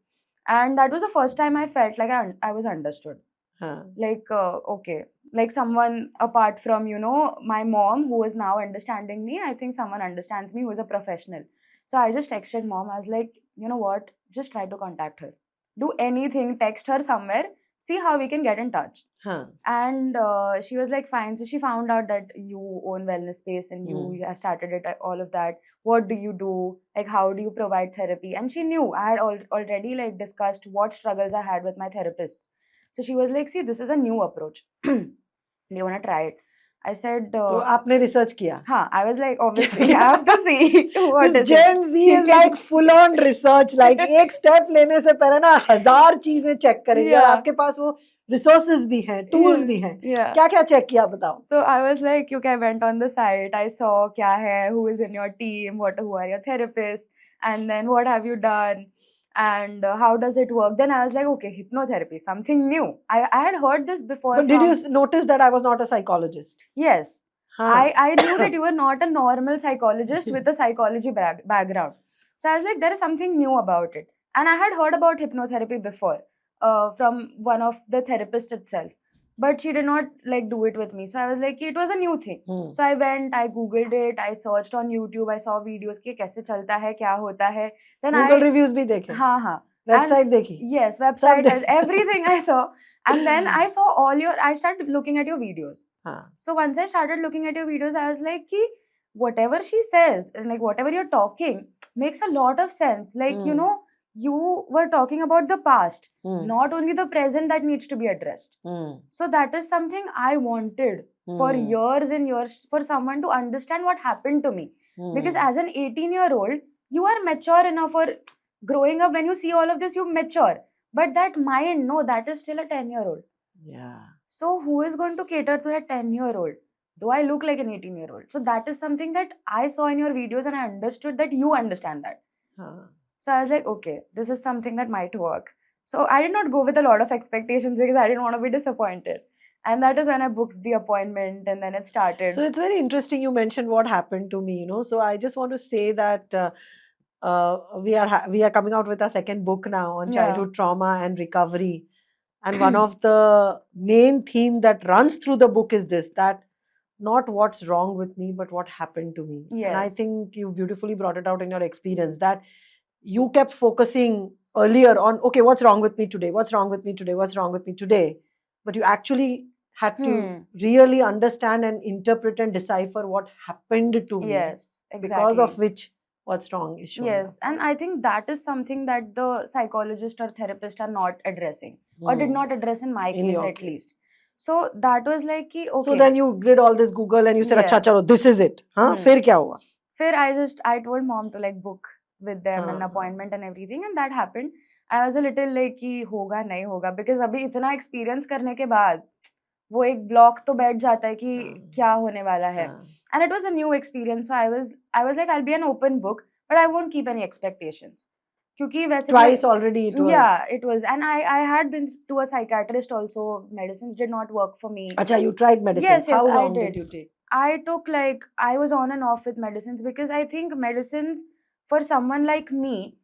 S2: And that was the first time I felt like I was understood.
S1: Huh.
S2: Like, okay, like someone apart from, you know, my mom who is now understanding me, I think someone understands me who is a professional. So I just texted mom. I was like, you know what, just try to contact her, do anything, text her somewhere, see how we can get in touch.
S1: Huh.
S2: And she was like, fine. So she found out that you own wellness space and you have started it, all of that. What do you do? Like, how do you provide therapy? And she knew I had already like discussed what struggles I had with my therapists. So she was like, see, this is a new approach. Do you want to try it? I said,
S1: तो आपने research किया.
S2: huh. I was like, obviously, I have to see what
S1: This
S2: is
S1: Gen
S2: it.
S1: Z is like full on research. Like एक step लेने से पहले ना 1000 चीजें check करेंगे और
S2: Yeah.
S1: आपके पास वो resources भी हैं, tools भी हैं.
S2: Yeah.
S1: क्या क्या check किया बताओ.
S2: So I was like, okay, I went on the site, I saw kya hai, who is in your team, who are your therapists, and then what have you done, and how does it work. Then I was like, okay, hypnotherapy, something new. I had heard this before.
S1: But did you notice that I was not a psychologist?
S2: Yes.
S1: Huh.
S2: I knew that you were not a normal psychologist with a psychology background. So I was like, there is something new about it. And I had heard about hypnotherapy before from one of the therapists itself. But she did not like do it with me. So I was like, it was a new thing. So I went, I googled it, I searched on YouTube, I saw videos कि कैसे चलता है, क्या होता है. Then
S1: Google reviews भी देखे.
S2: हाँ हाँ.
S1: Website देखी.
S2: Yes, website, everything I saw. And then I saw I started looking at your videos. So once I started looking at your videos, I was like, ki, whatever she says, and like whatever you're talking, makes a lot of sense. Like, you know, you were talking about the past, not only the present that needs to be addressed. So that is something I wanted for years and years, for someone to understand what happened to me. Because as an 18-year-old, you are mature enough for growing up. When you see all of this, you mature. But that mind, no, that is still a 10-year-old.
S1: Yeah.
S2: So who is going to cater to that 10-year-old? Though I look like an 18-year-old. So that is something that I saw in your videos and I understood that you understand that. So I was like, okay, this is something that might work. So I did not go with a lot of expectations because I didn't want to be disappointed. And that is when I booked the appointment and then it started.
S1: So it's very interesting you mentioned what happened to me, you know. So I just want to say that we are coming out with our second book now on childhood trauma and recovery. And one of the main theme that runs through the book is this, that not what's wrong with me, but what happened to me. And I
S2: Yes.
S1: think you beautifully brought it out in your experience that you kept focusing earlier on, okay, what's wrong with me today? What's wrong with me today? What's wrong with me today? But you actually had to really understand and interpret and decipher what happened to me.
S2: Yes, exactly.
S1: Because of which what's wrong is showing
S2: Yes,
S1: up.
S2: and I think that is something that the psychologist or therapist are not addressing or did not address in my
S1: In
S2: case
S1: your
S2: at
S1: case.
S2: least. So that was like, ki, okay.
S1: So then you did all this Google and you said, "Acha,
S2: Yes.
S1: chalo, this is it." Huh? फिर क्या हुआ?
S2: फिर I told mom to like book with them an appointment and everything, and that happened. I was a little like कि होगा नहीं होगा, because अभी इतना experience करने के बाद वो एक block तो बैठ जाता है कि क्या होने वाला है. And it was a new experience, so I was like, I'll be an open book, but I won't keep any expectations. क्योंकि वैसे
S1: Twice already it was.
S2: Yeah, it was. And I had been to a psychiatrist also. Medicines did not work for me.
S1: Acha, you tried medicine.
S2: Yes,
S1: How
S2: I
S1: long
S2: did.
S1: did you take?
S2: I took like, I was on and off with medicines because I think medicines for someone like me,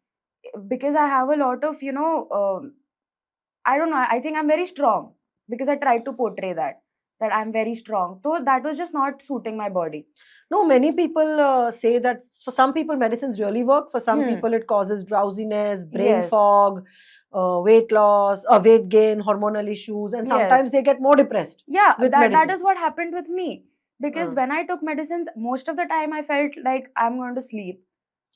S2: because I have a lot of, you know, I don't know, I think I'm very strong because I tried to portray that I'm very strong. So that was just not suiting my body.
S1: No, many people say that for some people medicines really work. For some people it causes drowsiness, brain fog, weight loss, weight gain, hormonal issues, and sometimes they get more depressed.
S2: Yeah,
S1: with
S2: that is what happened with me. Because when I took medicines, most of the time I felt like I'm going to sleep.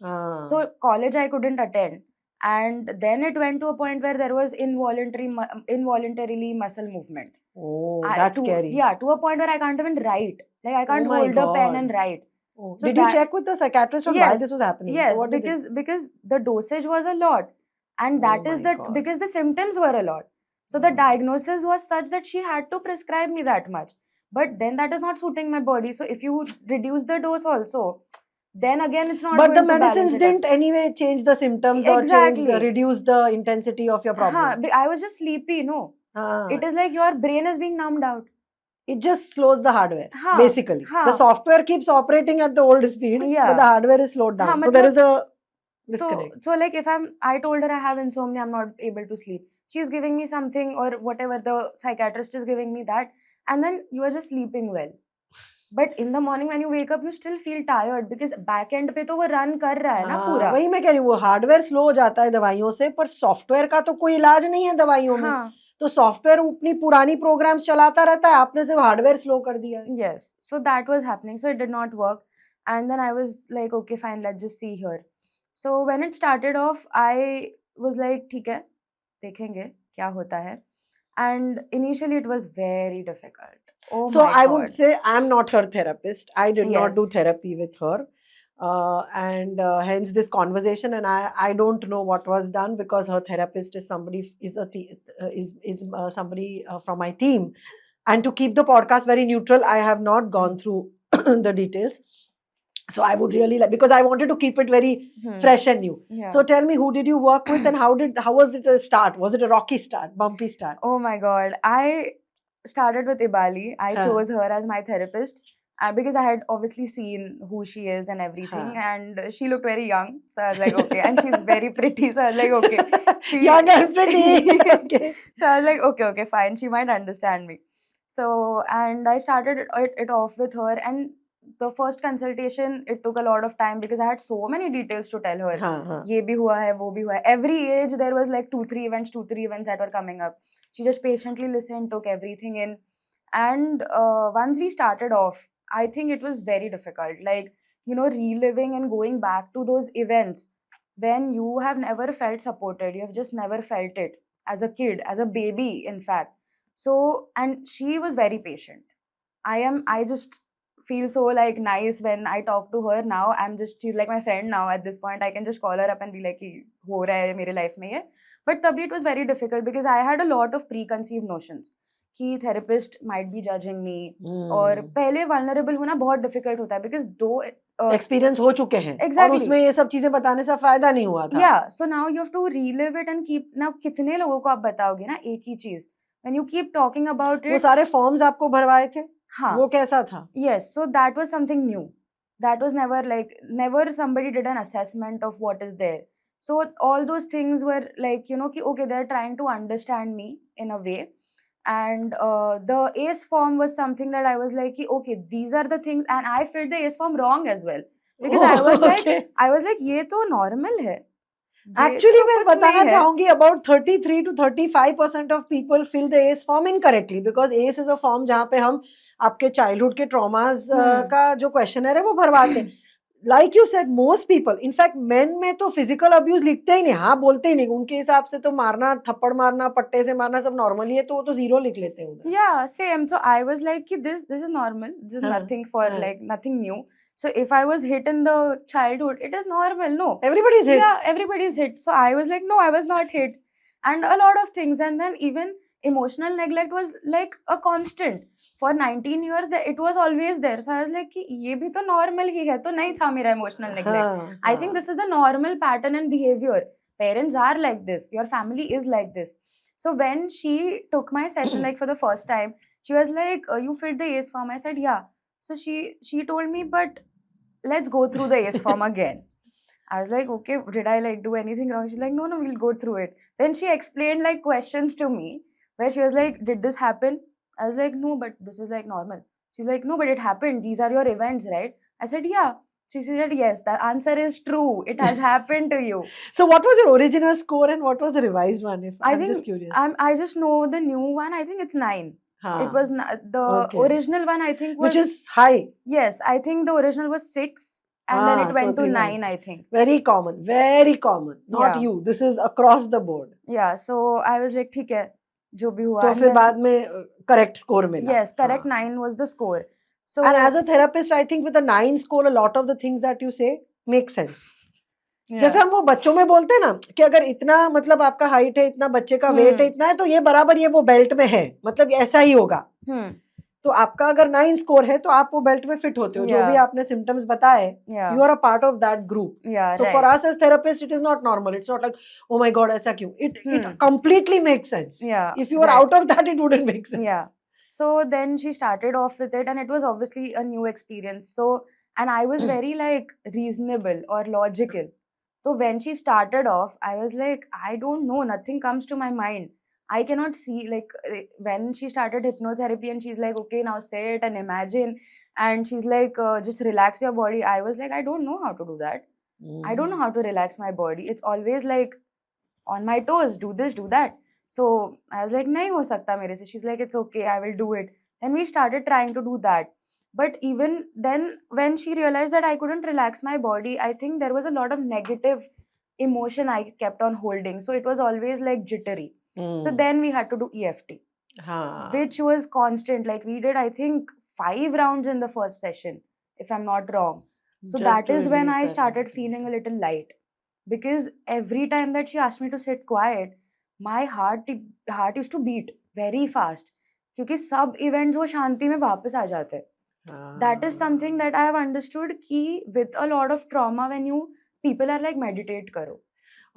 S2: So college I couldn't attend. And then it went to a point where there was involuntarily muscle movement.
S1: Oh, that's scary.
S2: Yeah, to a point where I can't even write. Like I can't hold a pen and write.
S1: Oh,
S2: So
S1: did you
S2: that,
S1: check with the psychiatrist on why
S2: yes,
S1: this was happening? So
S2: yes,
S1: what did they
S2: because the dosage was a lot, and
S1: Oh
S2: that is
S1: my
S2: that
S1: God.
S2: because the symptoms were a lot. So the
S1: Hmm.
S2: diagnosis was such that she had to prescribe me that much. But then that is not suiting my body. So if you reduce the dose also, then again it's not
S1: But the
S2: going to balance
S1: medicines
S2: it out.
S1: didn't anyway change the symptoms or
S2: Exactly.
S1: reduce the intensity of your problem.
S2: I was just sleepy, no.
S1: Ah,
S2: It is like your brain is being numbed out.
S1: it just slows the hardware,
S2: हाँ
S1: basically. The
S2: हाँ
S1: software keeps operating at the old speed, but the
S2: yeah
S1: hardware is slowed
S2: हाँ
S1: down. So there
S2: मतलब
S1: is a
S2: so
S1: disconnect.
S2: so like if I told her I have insomnia, I'm not able to sleep. She's giving me something or whatever, the psychiatrist is giving me that, and then you are just sleeping well. But in the morning when you wake up, you still feel tired because back end पे तो वो run कर रहा है ना
S1: हाँ,
S2: पूरा.
S1: वही मैं कह रही हूँ, वो हार्डवेयर स्लो हो जाता है दवाइयों से, पर सॉफ्टवेयर का तो कोई इलाज नहीं है दवाइयों में.
S2: हाँ.
S1: तो सॉफ्टवेयर अपनी पुरानी प्रोग्राम्स चलाता रहता है, आपने सिर्फ हार्डवेयर स्लो कर दिया है.
S2: Yes. So that was happening. So it did not work. And then I was like, okay, fine, let's just see here. So when it started off, I was like, ठीक है, देखेंगे क्या होता है. And initially it was very difficult. Oh
S1: So
S2: my
S1: I
S2: God.
S1: would say I'm not her therapist. I did not do
S2: Yes.
S1: therapy with her. And hence this conversation, and I don't know what was done because her therapist is somebody somebody from my team. And to keep the podcast very neutral, I have not gone through the details. So I would really like, because I wanted to keep it very fresh and new.
S2: Yeah.
S1: So tell me, who did you work with, and how was it a start? Was it a rocky start, bumpy start?
S2: Oh my God. I started with Ibali. I
S1: Huh.
S2: chose her as my therapist because I had obviously seen who she is and everything.
S1: Huh.
S2: And she looked very young. So I was like, okay. And she's very pretty. So I was like, okay.
S1: Young and pretty. Okay.
S2: So I was like, okay, fine. She might understand me. So, and I started it off with her. And the first consultation, it took a lot of time because I had so many details to tell her.
S1: हाँ, हाँ.
S2: ये भी हुआ है, वो भी हुआ है. Every age there was like 2-3 events that were coming up. She just patiently listened, took everything in. And once we started off, I think it was very difficult. Like, reliving and going back to those events when you have never felt supported, you have just never felt it as a kid, as a baby, in fact. So, and she was very patient. I just feel so like nice when I talk to her now. She's like my friend now at this point. I can just call her up and be like, कि हो रहा है मेरे life में ये. But तभी it was very difficult because I had a lot of preconceived notions कि therapist might be judging me. और पहले vulnerable होना बहुत difficult होता है because दो
S1: एक्सपीरियंस हो चुके हैं. और
S2: Exactly.
S1: उसमें ये सब चीजें बताने से फायदा नहीं हुआ था.
S2: Yeah, so now you have to relive it and keep. Now कितने लोगों को आप बताओगे ना एक ही चीज. When you keep talking about
S1: वो
S2: it.
S1: सारे फॉर्म्स आपको भरवाए थे.
S2: हाँ.
S1: वो कैसा था?
S2: Yes, so that was something new. That was never somebody did an assessment of what is there. So all those things were like, कि okay, they're trying to understand me in a way. And the ACE form was something that I was like, okay, these are the things, and I filled the ACE form wrong as well. Because I was like, ये तो normal है.
S1: Actually, मैं बताना चाहूंगी about 33 to 35% of people fill the ACE form incorrectly because ACE is a form जहाँ पे हम आपके childhood के traumas का जो questionnaire है वो भरवाते हैं. Like you said, most people, in fact, men में तो physical abuse लिखते ही नहीं, हाँ बोलते ही नहीं, उनके हिसाब से तो मारना, थप्पड़ मारना, पट्टे से मारना सब normal ही है, तो वो तो zero लिख लेते हैं उधर.
S2: Yeah, same. So I was like, this is normal. This is nothing for like nothing new. So if I was hit in the childhood, it is normal. No.
S1: Everybody's hit.
S2: Yeah, everybody's hit. So I was like, no, I was not hit. And a lot of things. And then even emotional neglect was like a constant. For 19 years, it was always there. So I was like, ये भी तो normal ही है. तो नहीं था मेरा emotional neglect. I think this is the normal pattern and behavior. Parents are like this. Your family is like this. So when she took my session like for the first time, she was like, you filled the ACE form. I said, yeah. So she told me, but let's go through the ACE form again. I was like, okay, did I like do anything wrong? She's like, no, we'll go through it. Then she explained like questions to me where she was like, did this happen? I was like, no, but this is like normal. She's like, no, but it happened. These are your events, right? I said, yeah. She said, yes, the answer is true. It has happened to you.
S1: So what was your original score and what was the revised one? I'm just curious.
S2: I just know the new one. I think it's 9. It was the original one, I think,
S1: which is high.
S2: Yes, I think the original was 6 and then it went to 9, I think.
S1: Very common. Not you. This is across the board.
S2: Yeah, so I was like, ठीक है, जो भी हुआ.
S1: तो फिर बाद में correct score मिला.
S2: Yes, correct 9 was the score. So
S1: And as a therapist, I think with a 9 score, a lot of the things that you say make sense. जैसे
S2: yeah.
S1: हम वो बच्चों में बोलते हैं ना कि अगर इतना मतलब आपका हाइट है, इतना बच्चे का वेट है, इतना है, तो ये बराबर ये वो बेल्ट में है, मतलब ऐसा ही होगा. तो आपका अगर 9 स्कोर है तो आप वो बेल्ट में फिट होते हो. जो भी
S2: Yeah.
S1: आपने सिम्टम्स बताए,
S2: Yeah.
S1: you are a part of that group.
S2: Yeah,
S1: So for
S2: right.
S1: us as therapists, it is not normal. It's not like, oh my God, ऐसा क्यों? It
S2: Hmm.
S1: completely makes sense.
S2: Yeah,
S1: If you are
S2: right.
S1: out of that, it wouldn't make sense.
S2: Yeah. So then she started off with it, and it was obviously a new experience. So, and I was very like reasonable or logical. So when she started off, I was like, I don't know, nothing comes to my mind. I cannot see, like, when she started hypnotherapy and she's like, okay, now sit and imagine. And she's like, just relax your body. I was like, I don't know how to do that. I don't know how to relax my body. It's always like on my toes, do this, do that. So I was like, nahi ho sakta mere se. She's like, it's okay, I will do it. Then we started trying to do that. But even then, when she realized that I couldn't relax my body, I think there was a lot of negative emotion I kept on holding. So it was always like jittery. So then we had to do EFT, which was constant. Like we did, I think, 5 rounds in the first session, if I'm not wrong. So that is when I started feeling a little light, because every time that she asked me to sit quiet, my heart used to beat very fast, क्योंकि सब events वो शांति में वापस आ जाते हैं. That is something that I have understood कि with a lot of trauma, when you people are like meditate करो.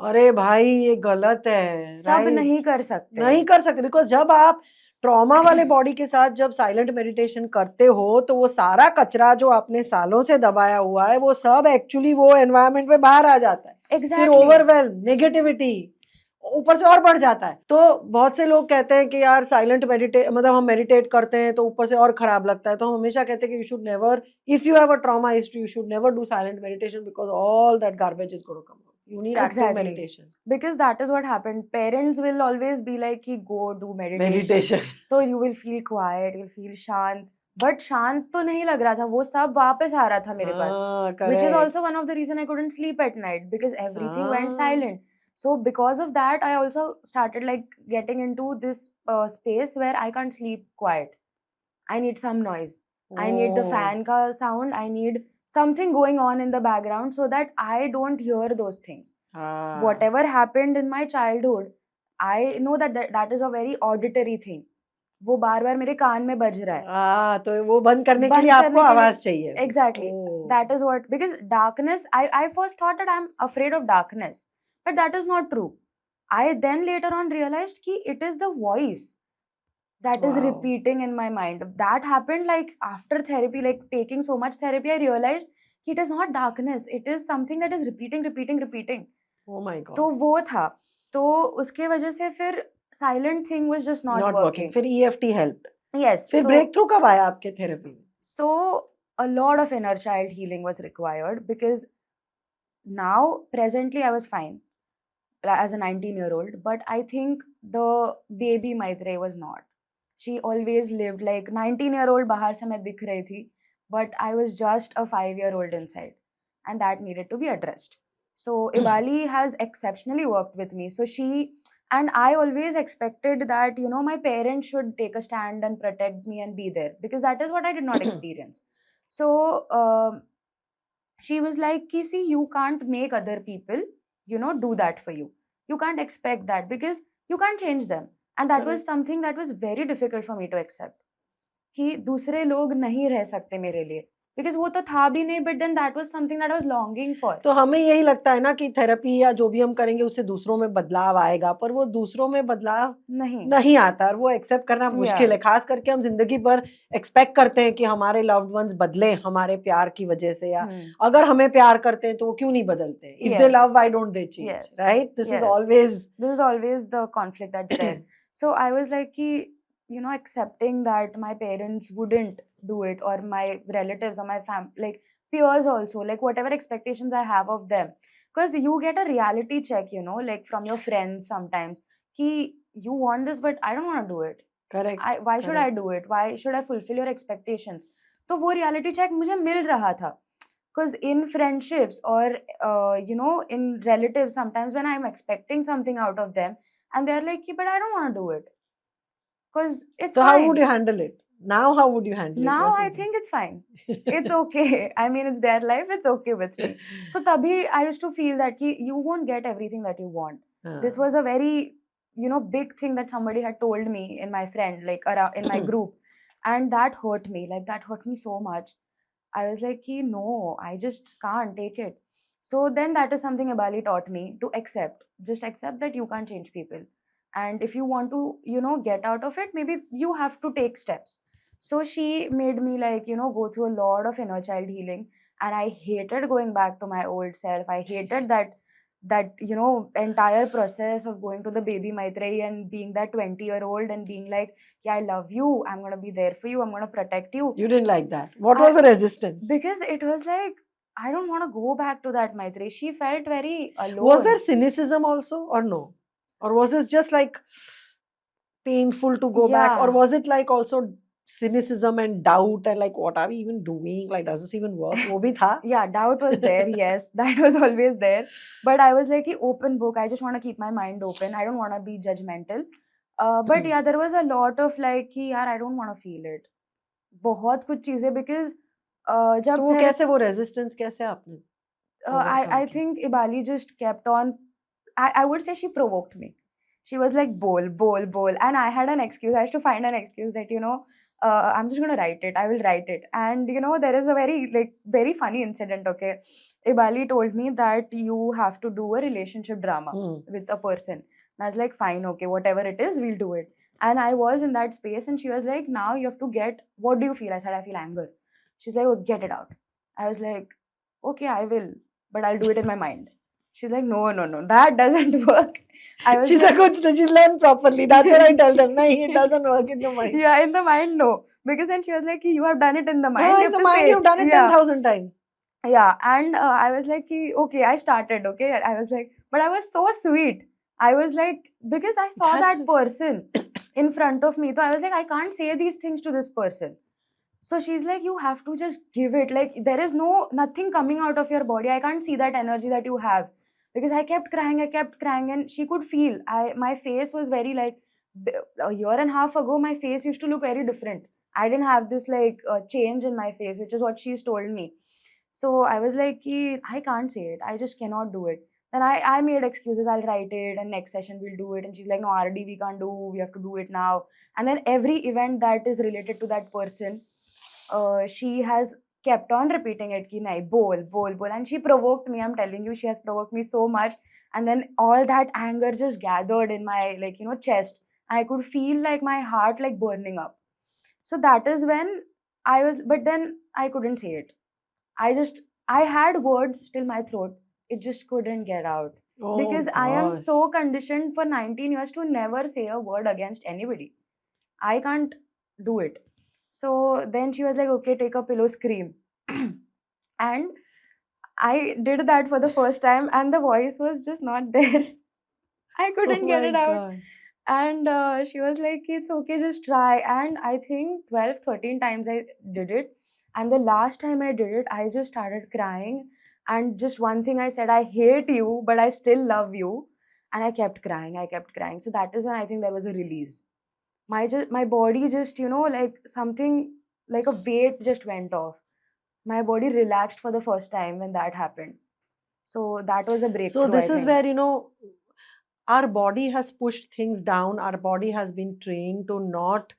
S1: अरे भाई ये गलत है.
S2: सब नहीं कर सकते.
S1: नहीं कर सकते, बिकॉज जब आप ट्रॉमा वाले बॉडी के साथ जब साइलेंट मेडिटेशन करते हो तो वो सारा कचरा जो आपने सालों से दबाया हुआ है वो सब एक्चुअली वो एनवायरनमेंट में बाहर आ जाता है.
S2: Exactly.
S1: फिर ओवरवेल्म, नेगेटिविटी ऊपर से और बढ़ जाता है. तो बहुत से लोग कहते हैं कि यार साइलेंट मेडिटेट मतलब हम मेडिटेट करते हैं तो ऊपर से और खराब लगता है. तो हम हमेशा कहते हैं कि you should never, if you have a trauma history, you should never do silent meditation because all that garbage is going to come. You need active
S2: Exactly.
S1: meditation.
S2: Because that is what happened. Parents will always be like, "Ki go do meditation." So you will feel quiet, you'll feel shant. But शांत तो नहीं लग रहा था, वो सब वापस आ रहा था मेरे पास. Which is also one of the reason I couldn't sleep at night, because everything went silent. So because of that, I also started like getting into this space where I can't sleep quiet. I need some noise. I need the fan ka sound. I need something going on in the background so that I don't hear those things. Whatever happened in my childhood, I know that is a very auditory thing. वो बार बार मेरे कान में बज रहा है.
S1: तो वो बंद करने के लिए आपको आवाज चाहिए.
S2: Exactly. That is what, because darkness, I first thought that I'm afraid of darkness, but that is not true. I then later on realized कि it is the voice that is repeating in my mind. That happened like after therapy, like taking so much therapy, I realized it is not darkness, it is something that is repeating.
S1: Oh my God.
S2: तो वो था. तो उसके वजह से फिर silent thing was just not working.
S1: फिर EFT helped.
S2: Yes.
S1: फिर breakthrough कब आया आपके therapy में?
S2: So a lot of inner child healing was required, because now presently I was fine as a 19-year-old, but I think the baby Maitre was not. She always lived like 19-year-old bahar se main dikh rahi thi, but I was just a 5-year-old inside, and that needed to be addressed. So Ibali has exceptionally worked with me. So she and I always expected that, you know, my parents should take a stand and protect me and be there, because that is what I did not experience. So she was like, see, you can't make other people, you know, do that for you. You can't expect that, because you can't change them. And that was something that was very difficult for me to accept. कि दूसरे लोग नहीं रह सकते मेरे लिए, because वो तो था भी नहीं, but then that was something that I was longing for.
S1: तो हमें यही लगता है ना कि थेरेपी या जो भी हम करेंगे उससे दूसरों में बदलाव आएगा, पर वो दूसरों में बदलाव नहीं आता और वो एक्सेप्ट करना मुश्किल है. खास करके हम जिंदगी भर एक्सपेक्ट करते हैं कि हमारे लव्ड वंस बदले हमारे प्यार की वजह से, या अगर हमें प्यार करते हैं तो वो क्यों नहीं बदलते. If they love, why don't they change, right? This is
S2: always the conflict that's there. So I was like, you know, accepting that my parents wouldn't do it, or my relatives or my like peers also, like whatever expectations I have of them, because you get a reality check, you know, like from your friends sometimes, ki you want this but I don't want to do it.
S1: Correct.
S2: Why should I do it? Why should I fulfill your expectations? तो वो reality check मुझे मिल रहा था, because in friendships or you know, in relatives, sometimes when I'm expecting something out of them and they're like, but I don't want to do it, because it's
S1: so
S2: fine.
S1: How would you handle it? Now, how would you handle it?
S2: Now
S1: What's
S2: I
S1: the
S2: think it's fine. It's okay. I mean, it's their life. It's okay with me. So tabhi I used to feel that ki you won't get everything that you want. This was a very, big thing that somebody had told me in my friend, like around in my group, and that hurt me. Like that hurt me so much. I was like, ki, no, I just can't take it. So then that is something Abali taught me to accept. Just accept that you can't change people. And if you want to, get out of it, maybe you have to take steps. So she made me like, go through a lot of inner child healing. And I hated going back to my old self. I hated that entire process of going to the baby Maitreyi and being that 20-year-old and being like, yeah, I love you, I'm gonna be there for you, I'm gonna protect you.
S1: You didn't like that. What
S2: I-
S1: was the resistance?
S2: Because it was like, I don't want to go back to that Maitreyi. She felt very alone.
S1: Was there cynicism also, or no? Or was it just like painful to go back? Or
S2: Yeah.
S1: was it like also cynicism and doubt and like, what are we even doing? Like, does this even work? वो भी था?
S2: Yeah, doubt was there. Yes, that was always there. But I was like, open book. I just want to keep my mind open. I don't want to be judgmental. But yeah, there was a lot of like, yaar, I don't want to feel it. बहुत कुछ चीजें because जब
S1: तो वो
S2: फिर
S1: कैसे वो resistance कैसे आपने overcome
S2: I
S1: किया?
S2: think Ibali just kept on. I would say she provoked me. She was like, bol, bol, bol. And I had an excuse. I used to find an excuse that, I'm just going to write it. I will write it. And, there is a very funny incident, okay? Ibali told me that you have to do a relationship drama with a person. And I was like, fine, okay, whatever it is, we'll do it. And I was in that space and she was like, now you have to get, what do you feel? I said, I feel anger. She's like, oh, get it out. I was like, okay, I will, but I'll do it in my mind. She's like, no, no, no, that doesn't work. I was
S1: She's
S2: like,
S1: a good student. She's learned properly. That's what I tell them. No, it doesn't work in the mind.
S2: yeah, in the mind, no. Because then she was like, you have done it in the mind.
S1: No,
S2: you
S1: in
S2: have
S1: the
S2: to
S1: mind
S2: say
S1: you've done it
S2: yeah.
S1: 10,000 times.
S2: Yeah, and I was like, okay, I started, okay. I was like, but I was so sweet. I was like, because I saw
S1: That's
S2: that person in front of me. So I was like, I can't say these things to this person. So she's like, you have to just give it. Like, there is nothing coming out of your body. I can't see that energy that you have. Because I kept crying, and she could feel. My face was very like, a year and a half ago, my face used to look very different. I didn't have this like change in my face, which is what she's told me. So I was like, I can't say it. I just cannot do it. Then I made excuses. I'll write it, and next session we'll do it. And she's like, no, RD we can't do. We have to do it now. And then every event that is related to that person, she has kept on repeating it ki nahi, bol, bol, bol. And she provoked me. I'm telling you, she has provoked me so much. And then all that anger just gathered in my chest. I could feel like my heart like burning up. So that is when but then I couldn't say it. I had words till my throat. It just couldn't get out.
S1: Oh,
S2: Because I am
S1: gosh.
S2: so conditioned for 19 years to never say a word against anybody. I can't do it. So then she was like, okay, take a pillow, scream. And I did that for the first time, and the voice was just not there. I couldn't get
S1: my
S2: it out.
S1: God.
S2: And she was like, it's okay, just try. And I think 12, 13 times I did it. And the last time I did it, I just started crying. And just one thing I said, I hate you, but I still love you. And I kept crying. I kept crying. So that is when I think there was a release. My body just, like something like a weight just went off. My body relaxed for the first time when that happened. So that was a breakthrough.
S1: So, this
S2: I
S1: is
S2: think.
S1: where, our body has pushed things down. Our body has been trained to not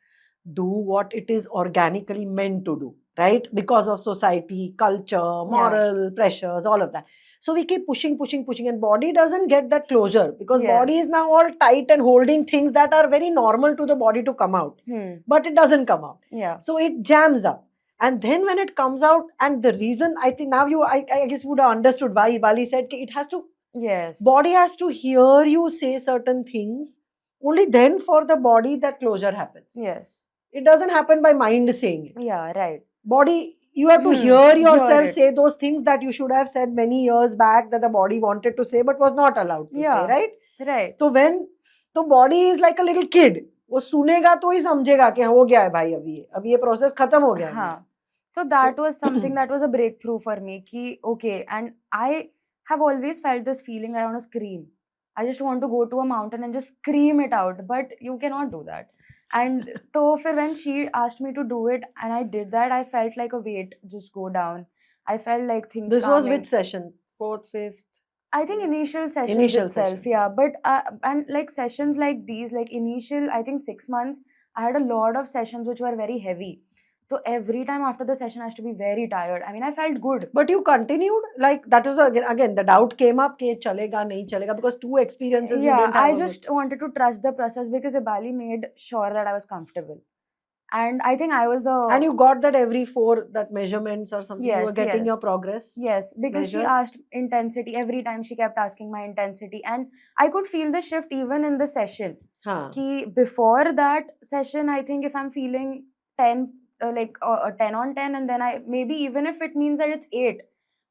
S1: do what it is organically meant to do, right? Because of society, culture, moral pressures, all of that. So we keep pushing, pushing, pushing, and body doesn't get that closure because
S2: Yes.
S1: body is now all tight and holding things that are very normal to the body to come out, but it doesn't come out.
S2: Yeah.
S1: So it jams up. And then when it comes out, and the reason I think now I guess would have understood why Bali said it has to,
S2: Yes.
S1: body has to hear you say certain things. Only then for the body that closure happens.
S2: Yes.
S1: It doesn't happen by mind saying it.
S2: Yeah, right.
S1: Body, you have to hear
S2: Hear
S1: yourself
S2: it.
S1: say those things that you should have said many years back that the body wanted to say but was not allowed to say,
S2: Yeah.
S1: right?
S2: Right.
S1: So the body is like a little kid. वो सुनेगा तो ही समझेगा कि हो गया है भाई, अभी ये process खत्म हो गया है मेरा.
S2: So that was something that was a breakthrough for me. Ki, okay, and I have always felt this feeling that I want to scream. I just want to go to a mountain and just scream it out, but you cannot do that. And so when she asked me to do it and I did that, I felt like a weight just go down. I felt like things
S1: This was
S2: calming.
S1: which session? Fourth, fifth?
S2: I think initial sessions
S1: Initial
S2: itself,
S1: sessions,
S2: yeah.
S1: yeah.
S2: But and like sessions like these, like initial, I think 6 months, I had a lot of sessions which were very heavy. So every time after the session, I used to be very tired. I mean, I felt good.
S1: But you continued, like that is again the doubt came up कि चलेगा नहीं चलेगा because two experiences you
S2: Yeah,
S1: didn't have
S2: I
S1: a good.
S2: just wanted to trust the process because Ibali made sure that I was comfortable. And I think I was
S1: And you got that every four that measurements or something. You were
S2: Yes,
S1: getting your
S2: yes.
S1: progress.
S2: Yes, because she
S1: measured?
S2: asked intensity every time. She kept asking my intensity, and I could feel the shift even in the session.
S1: हाँ.
S2: Ki before that session, I think if I'm feeling 10, 10 on 10, and then I maybe even if it means that it's 8,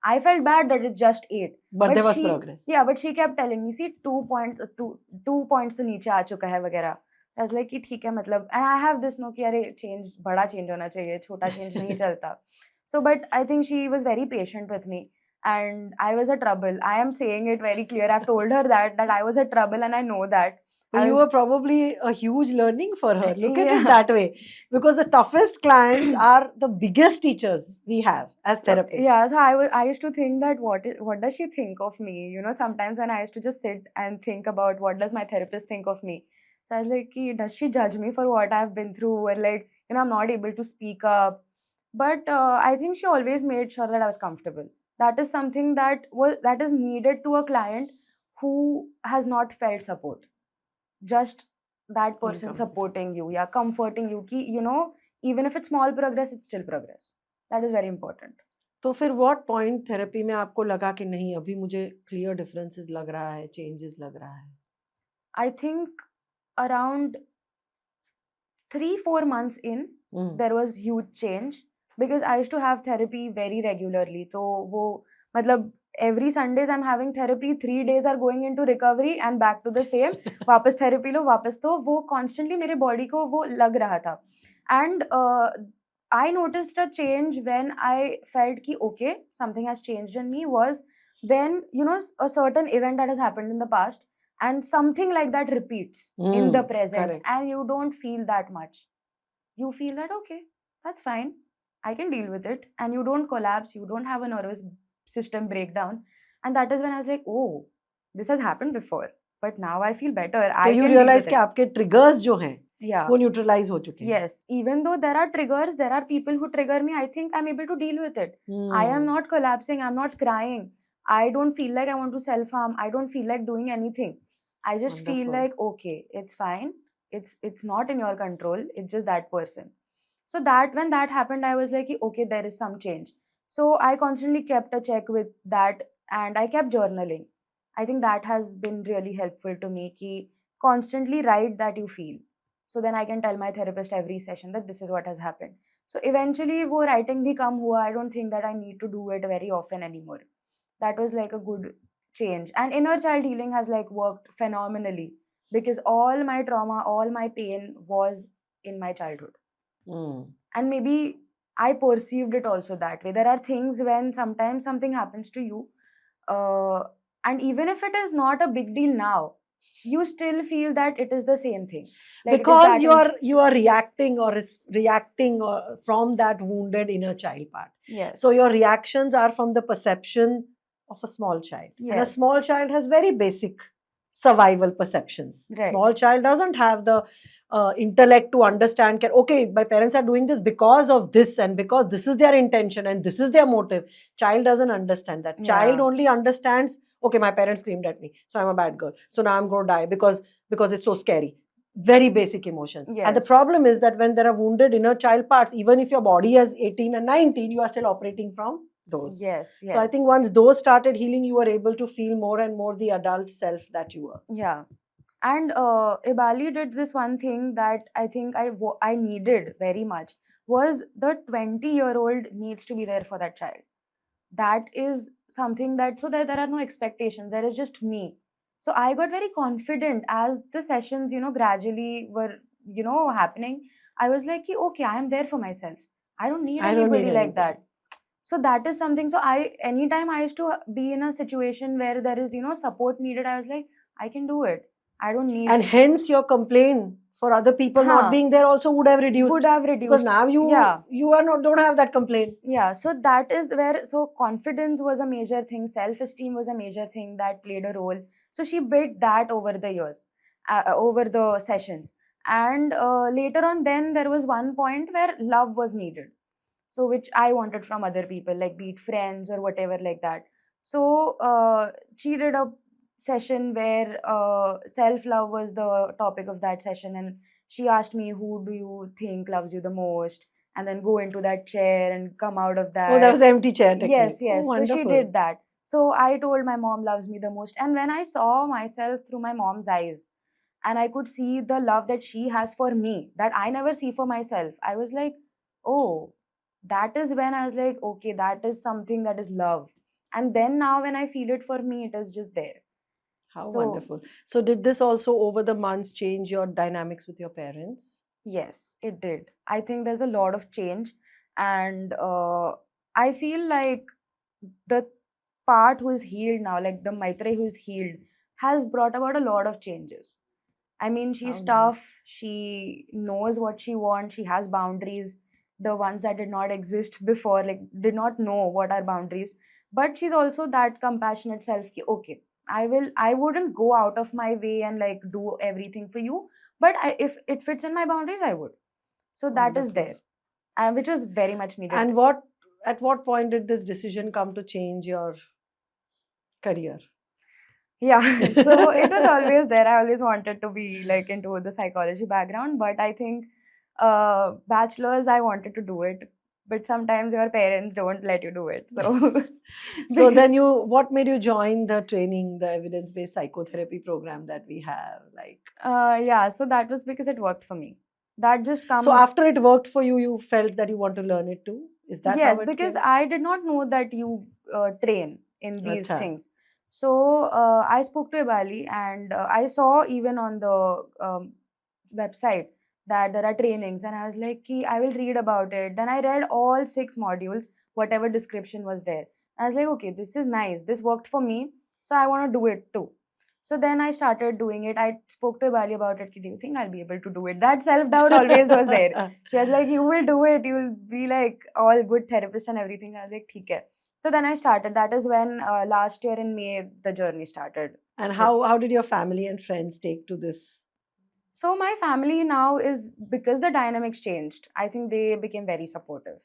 S2: I felt bad that it's just 8.
S1: But there was
S2: she,
S1: progress.
S2: Yeah, but she kept telling me, see, 2 points to नीचे आ चुका है वगैरह. I was like कि ठीक है मतलब, and I have this no कि अरे change बड़ा change होना चाहिए, छोटा change नहीं चलता. So, but I think she was very patient with me, and I was a trouble. I am saying it very clear. I've told her that I was a trouble, and I know that.
S1: Well,
S2: I
S1: you
S2: was-
S1: were probably a huge learning for her. Look at it
S2: Yeah.
S1: that way. Because the toughest clients are the biggest teachers we have as therapists.
S2: Yeah, so I used to think that what does she think of me? You know, sometimes when I used to just sit and think about what does my therapist think of me. So I was like, does she judge me for what I've been through, or like, you know, I'm not able to speak up. But I think she always made sure that I was comfortable. That is something that is needed to a client who has not felt support. Just that person
S1: comfort.
S2: supporting you, yeah, comforting you. Ki, you know, even if it's small progress, it's still progress. That is very important.
S1: तो फिर what point therapy में आपको लगा कि नहीं अभी मुझे clear differences लग रहा है, changes लग रहा है?
S2: I think around 3-4 months in, there was huge change because I used to have therapy very regularly. So वो मतलब every Sundays I'm having therapy, 3 days are going into recovery and back to the same. वापस therapy लो वापस तो वो constantly मेरे body को वो लग रहा था. And I noticed a change when I felt कि okay, something has changed in me was when, you know, a certain event that has happened in the past and something like that repeats in the present,
S1: correct.
S2: and you don't feel that much. You feel that okay, that's fine, I can deal with it, and you don't collapse, you don't have a nervous system breakdown. And that is when I was like, oh, this has happened before, but now I feel better.
S1: तो
S2: I
S1: you
S2: can
S1: realize
S2: deal
S1: कि
S2: with it.
S1: आपके triggers जो हैं
S2: Yeah.
S1: वो neutralize हो चुके हैं.
S2: Yes, even though there are triggers, there are people who trigger me, I think I'm able to deal with it. I am not collapsing, I'm not crying, I don't feel like I want to self-harm, I don't feel like doing anything. I just feel
S1: Wonderful.
S2: like okay, it's fine, it's not in your control, it's just that person. So that when that happened, I was like okay, there is some change. So I constantly kept a check with that, and I kept journaling. I think that has been really helpful to me ki constantly write that you feel, so then I can tell my therapist every session that this is what has happened. So eventually wo writing bhi kam hua. I don't think that I need to do it very often anymore. That was like a good change. And inner child healing has like worked phenomenally because all my trauma, all my pain was in my childhood. And maybe I perceived it also that way. There are things when sometimes something happens to you, and even if it is not a big deal now, you still feel that it is the same thing. Like it is
S1: because
S2: that
S1: you are reacting or reacting from that wounded inner child part.
S2: Yes.
S1: So your reactions are from the perception of a small child. And a
S2: Yes.
S1: small child has very basic survival perceptions.
S2: Right.
S1: Small child doesn't have the intellect to understand, okay, my parents are doing this because of this and because this is their intention and this is their motive. Child doesn't understand that. Child
S2: Yeah.
S1: only understands, okay, my parents screamed at me, so I'm a bad girl. So now I'm going to die because it's so scary. Very basic emotions. And the
S2: Yes.
S1: problem is that when there are wounded inner child parts, even if your body has 18 and 19, you are still operating from those.
S2: Yes. Yes.
S1: So I think once those started healing, you were able to feel more and more the adult self that you were.
S2: Yeah. And Ibali did this one thing that I think I needed very much was the 20-year-old needs to be there for that child. That is something that, so that there are no expectations. There is just me. So I got very confident as the sessions, you know, gradually were, you know, happening. I was like, okay, I am there for myself. I don't need anybody like that. So that is something. So anytime I used to be in a situation where there is, you know, support needed, I was like, I can do it. I don't need.
S1: And hence your complaint for other people not
S2: Huh.
S1: being there also would have reduced.
S2: Would have
S1: Because
S2: reduced.
S1: now
S2: Yeah.
S1: you are not, don't have that complaint.
S2: Yeah, so that is where, so confidence was a major thing, self-esteem was a major thing that played a role. So she built that over the years, over the sessions. And later on, then there was one point where love was needed. So which I wanted from other people, like be it friends or whatever like that. So she did a session where self-love was the topic of that session, and she asked me, who do you think loves you the most? And then go into that chair and come out of
S1: Oh, that was
S2: that.
S1: the empty chair technique.
S2: Yes,
S1: Oh,
S2: yes. So she
S1: wonderful.
S2: did that. So I told my mom loves me the most. And when I saw myself through my mom's eyes, and I could see the love that she has for me that I never see for myself, I was like, oh, that is when I was like, okay, that is something that is love. And then now when I feel it for me, it is just there.
S1: How
S2: So,
S1: wonderful. So did this also over the months change your dynamics with your parents?
S2: yes, it did. I think there's a lot of change. And I feel like the part who is healed now, like the Maitre who is healed, has brought about a lot of changes. I mean, she's
S1: How nice.
S2: tough. She knows what she wants. She has boundaries, the ones that did not exist before, like did not know what are boundaries. But she's also that compassionate self. Ki, okay, I wouldn't go out of my way and like do everything for you. But if it fits in my boundaries, I would. So that is
S1: Wonderful.
S2: there, which was very much needed.
S1: And at what point did this decision come to change your career?
S2: Yeah, so it was always there. I always wanted to be like into the psychology background, but I think bachelor's, I wanted to do it, but sometimes your parents don't let you do it. So,
S1: So then
S2: because,
S1: what made you join the training, the evidence-based psychotherapy program that we have? Like,
S2: yeah, so that was because it worked for me. That just
S1: so
S2: comes.
S1: after it worked for you, you felt that you want to learn it too? Is that how
S2: Yes,
S1: it
S2: because
S1: came?
S2: I did not know that you train in these
S1: Acha.
S2: things. So I spoke to Ibali, and I saw even on the website that there are trainings, and I was like, "Ki, I will read about it." Then I read all 6 modules, whatever description was there. I was like, okay, this is nice. This worked for me, so I want to do it too. So then I started doing it. I spoke to Bali about it. Do you think I'll be able to do it? That self doubt always was there. She was like, you will do it. You will be like all good therapist and everything. I was like, theek hai. So then I started. That is when last year in May the journey started.
S1: And how did your family and friends take to this?
S2: So my family now is, because the dynamics changed, I think they became very supportive.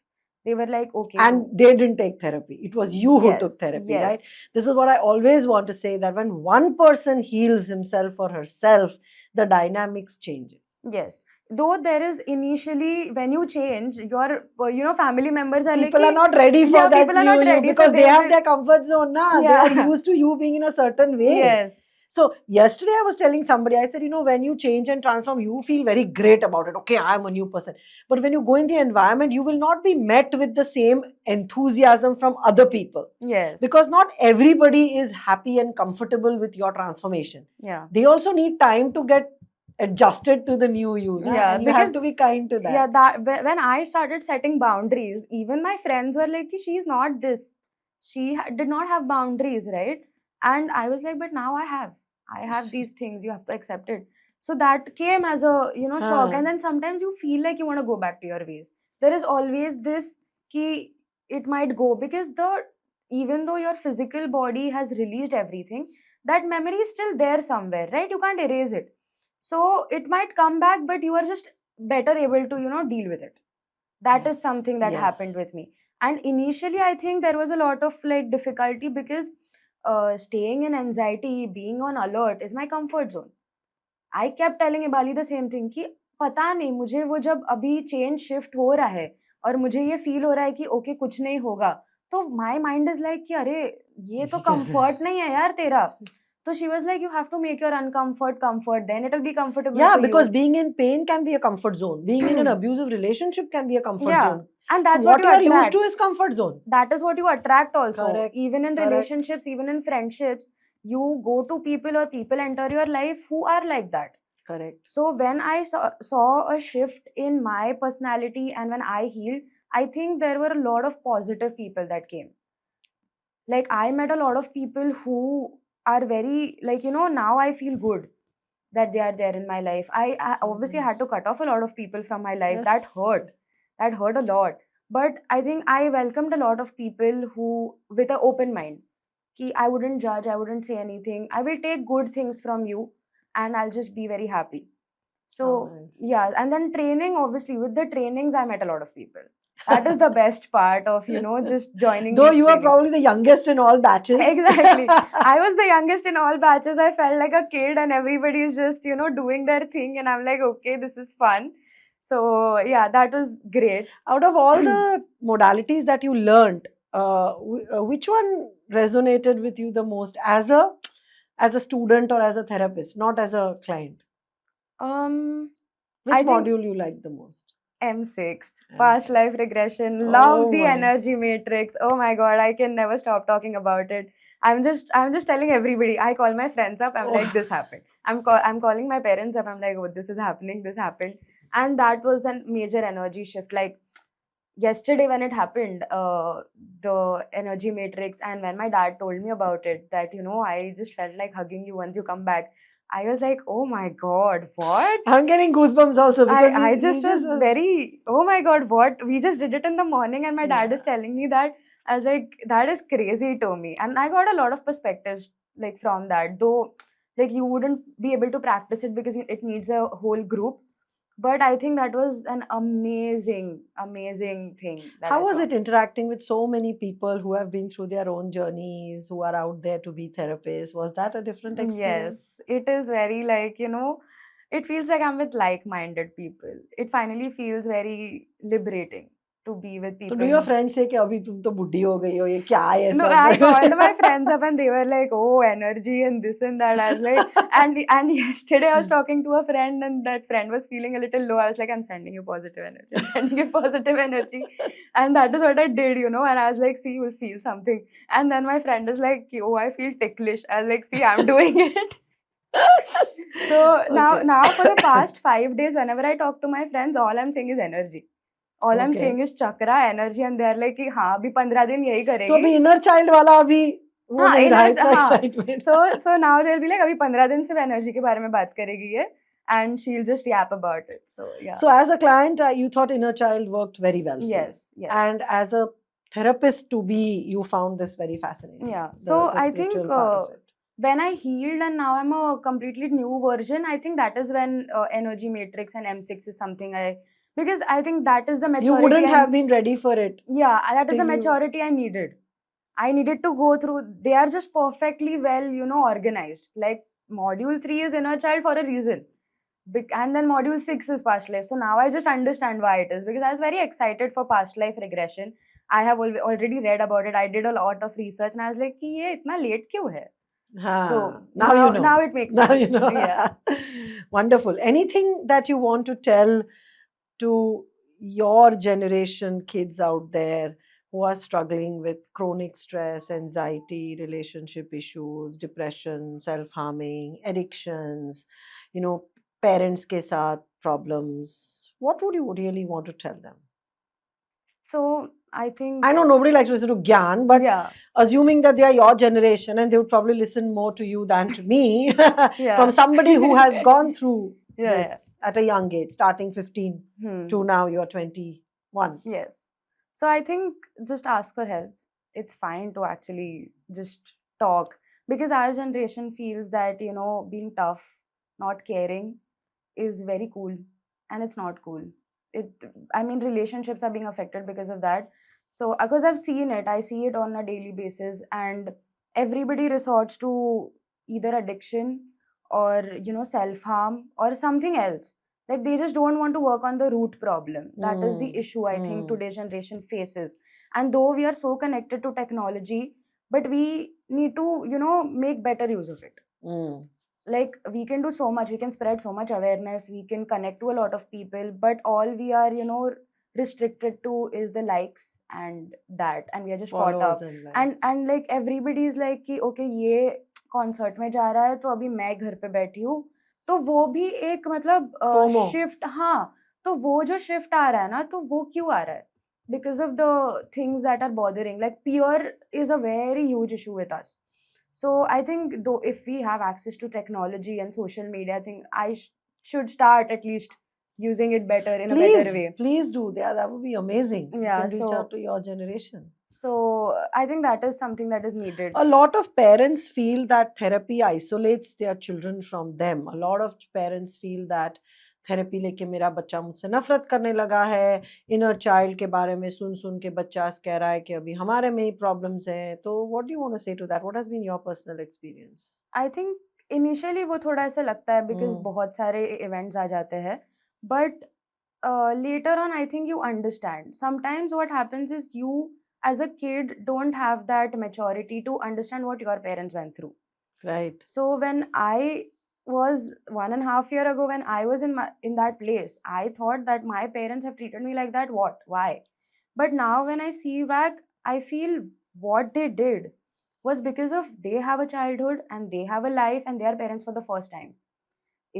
S2: They were like, okay,
S1: And they didn't take therapy. It was you who took
S2: yes,
S1: therapy, right?
S2: yes,
S1: This is what I always want to say, that when one person heals himself or herself, the dynamics changes.
S2: yes. Though there is initially, when you change, your family members are
S1: People
S2: like,
S1: are not ready for
S2: yeah,
S1: that
S2: people are
S1: new
S2: not
S1: you,
S2: ready, so
S1: because they
S2: they
S1: have
S2: will,
S1: their comfort zone now. They are
S2: yeah,
S1: used to you being in a certain way.
S2: yes,
S1: So yesterday I was telling somebody, I said, when you change and transform, you feel very great about it. Okay, I'm a new person. But when you go in the environment, you will not be met with the same enthusiasm from other people.
S2: yes,
S1: Because not everybody is happy and comfortable with your transformation.
S2: yeah.
S1: They also need time to get adjusted to the new you. Na?
S2: Yeah,
S1: And you have
S2: because
S1: to be kind to that.
S2: yeah, that when I started setting boundaries, even my friends were like, she's not this. She did not have boundaries, right? And I was like, but now I have. I have these things. You have to accept it. So that came as a shock.
S1: Huh.
S2: And then sometimes you feel like you want to go back to your ways. There is always this key. It might go because even though your physical body has released everything, that memory is still there somewhere, right? You can't erase it. So it might come back, but you are just better able to deal with it. That is
S1: Yes.
S2: something that happened
S1: Yes.
S2: with me. And initially I think there was a lot of like difficulty, because staying in anxiety, being on alert is my comfort zone. I kept telling Ibali the same thing कि पता नहीं मुझे वो जब अभी change shift हो रहा है और मुझे ये फील हो रहा है कि ओके कुछ नहीं होगा, तो माय माइंड इज लाइक कि अरे ये तो
S1: ये कैसे?
S2: कंफर्ट नहीं है यार तेरा. So she was like, you have to make your uncomfort comfort, then it'll be comfortable
S1: Yeah,
S2: for
S1: because
S2: you.
S1: being in pain can be a comfort zone. Being in an abusive relationship can be a comfort
S2: Yeah,
S1: zone.
S2: and that's
S1: So what
S2: what
S1: you are used
S2: attract.
S1: to is comfort zone.
S2: That is what you attract also.
S1: Correct.
S2: Even in
S1: Correct.
S2: relationships, even in friendships, you go to people or people enter your life who are like that.
S1: Correct.
S2: So when I saw a shift in my personality and when I healed, I think there were a lot of positive people that came. Like I met a lot of people who are very like, now I feel good. that they are there in my life. I obviously had to cut off a lot of people from my life. That
S1: Yes.
S2: hurt. That hurt a lot. But I think I welcomed a lot of people who, with an open mind, ki I wouldn't judge, I wouldn't say anything. I will take good things from you and I'll just be very happy.
S1: How
S2: So
S1: nice.
S2: yeah, and then training, obviously, with the trainings, I met a lot of people. That is the best part of, just joining
S1: Though
S2: these
S1: you are
S2: trainings.
S1: probably the youngest in all batches.
S2: Exactly. I was the youngest in all batches. I felt like a kid, and everybody is just, doing their thing. And I'm like, okay, this is fun. So, yeah, that was great.
S1: Out of all the modalities that you learned, which one resonated with you the most as a student or as a therapist, not as a client?
S2: Um,
S1: Which
S2: I think
S1: module you liked the most?
S2: M6, past
S1: M6.
S2: life regression. Love
S1: Oh
S2: the
S1: my.
S2: energy matrix. Oh my god, I can never stop talking about it. I'm just telling everybody. I call my friends up. I'm like, this
S1: Oh.
S2: happened. I'm calling my parents up. I'm like, oh, this is happening. This happened, and that was a major energy shift. Like yesterday when it happened, the energy matrix, and when my dad told me about it, that I just felt like hugging you once you come back. I was like, oh my god, what?
S1: I'm getting goosebumps also because
S2: I
S1: we
S2: just was
S1: just was,
S2: very, oh my god, what? We just did it in the morning, and my dad
S1: yeah.
S2: is telling me that. I was like, that is crazy to me. And I got a lot of perspectives like from that, though, like you wouldn't be able to practice it because it needs a whole group. But I think that was an amazing, amazing thing that
S1: How
S2: I
S1: was
S2: saw.
S1: it interacting with so many people who have been through their own journeys, who are out there to be therapists? Was that a different
S2: Yes,
S1: experience?
S2: it is very like, it feels like I'm with like-minded people. It finally feels very liberating to be with
S1: So do
S2: people
S1: your
S2: who.
S1: friends say कि अभी तुम तो बुड्ढी हो गई हो ये क्या है ये
S2: No,
S1: सब?
S2: I called my friends up and they were like, "Oh, energy and this and that." I was like, and yesterday I was talking to a friend and that friend was feeling a little low. I was like, "I'm sending you positive energy. I'm sending you positive energy," and that is what I did. And I was like, "See, you'll feel something." And then my friend is like, "Oh, I feel ticklish." I was like, "See, I'm doing it." So
S1: Okay.
S2: now for the past 5 days, whenever I talk to my friends, all I'm saying is energy. All I'm
S1: Okay.
S2: saying is chakra, energy, and they're like कि हाँ अभी 15 दिन यही
S1: तो
S2: करेगी.
S1: अभी inner child वाला अभी वो
S2: हाँ
S1: नहीं रहा
S2: इनर
S1: इतना
S2: हाँ
S1: excitement.
S2: so now they'll be like अभी 15 दिन सिर्फ एनर्जी के बारे में बात करेगी ये and she'll just yap about it. So yeah.
S1: So as a client, you thought inner child worked very well for you.
S2: Yes.
S1: And as a therapist to be, you found this very fascinating.
S2: Yeah.
S1: The,
S2: So
S1: the
S2: I
S1: spiritual
S2: think
S1: part of it.
S2: when I healed and now I'm a completely new version, I think that is when energy matrix and M6 is something because I think that is the
S1: You
S2: maturity
S1: wouldn't have been ready for it.
S2: yeah, that is the
S1: till you-
S2: maturity I needed. I needed to go through. They are just perfectly well, organized. Like module 3 is inner child for a reason. And then module 6 is past life. So now I just understand why it is because I was very excited for past life regression. I have already read about it. I did a lot of research and I was like, कि ये इतना late क्यों है? So
S1: now you know.
S2: now it makes
S1: Now
S2: sense.
S1: you know.
S2: Yeah.
S1: Wonderful. Anything that you want to tell to your generation kids out there who are struggling with chronic stress, anxiety, relationship issues, depression, self-harming, addictions, parents ke saath problems? What would you really want to tell them?
S2: So I think
S1: I know nobody likes to listen to Gyan, but
S2: yeah.
S1: assuming that they are your generation and they would probably listen more to you than to me
S2: Yeah.
S1: from somebody who has gone through
S2: Yeah,
S1: this at a young age, starting 15
S2: Hmm.
S1: to now you're 21.
S2: Yes. So I think just ask for help. It's fine to actually just talk because our generation feels that, being tough, not caring is very cool and it's not cool. I mean, relationships are being affected because of that. So, because I've seen it, I see it on a daily basis, and everybody resorts to either addiction or, self harm or something else. Like they just don't want to work on the root problem. That is the
S1: Mm,
S2: issue I think
S1: mm.
S2: today's generation faces. And though we are so connected to technology, but we need to, make better use of it.
S1: Mm.
S2: Like we can do so much, we can spread so much awareness, we can connect to a lot of people, but all we are, restricted to is the likes and that, and we are just caught
S1: Followers
S2: up.
S1: and likes.
S2: And like everybody is like कि okay ये concert में जा रहा है तो अभी मैं घर पे बैठी हूँ, तो वो भी एक मतलब
S1: FOMO.
S2: शिफ्ट. हाँ, तो वो जो शिफ्ट आ रहा है ना, तो वो क्यों आ रहा है? Because of the things that are bothering, like peer is a very huge issue with us. So I think though if we have access to technology and social media, I think I should start at least using it better in a better
S1: Please,
S2: way.
S1: please do. Yeah, that would be amazing. You
S2: Yeah,
S1: can reach out
S2: so
S1: to your generation.
S2: I think that is something that is needed.
S1: A lot of parents feel that therapy isolates their children from them. A lot of parents feel that therapy लेके मेरा बच्चा मुझसे नफरत करने लगा है, inner child के बारे में सुन सुन के बच्चा कह रहा है कि अभी हमारे में ही प्रॉब्लम्स हैं. तो what do you want to say to that? What has been your personal experience?
S2: I think initially वो थोड़ा ऐसा लगता है बिकॉज बहुत सारे इवेंट्स आ जाते हैं, but later on I think you understand. Sometimes what happens is you as a kid don't have that maturity to understand what your parents went through.
S1: Right.
S2: So when I was 1.5 year ago, when I was in that place, I thought that my parents have treated me like that. What? Why? But now when I see back, I feel what they did was because of they have a childhood and they have a life and they are parents for the first time.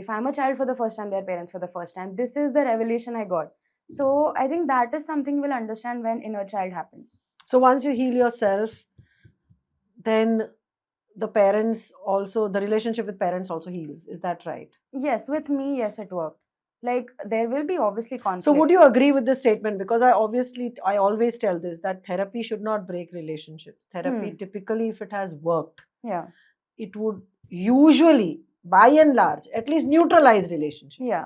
S2: If I'm a child for the first time, they're parents for the first time. This is the revelation I got. So I think that is something we'll understand when inner child happens.
S1: So once you heal yourself, then the parents also, the relationship with parents also heals. Is that right?
S2: Yes, with me, yes, it worked. Like there will be obviously conflicts.
S1: So would you agree with this statement? Because I always tell this, that therapy should not break relationships. Therapy typically, if it has worked,
S2: Yeah.
S1: it would usually, by and large, at least neutralize relationships.
S2: Yeah.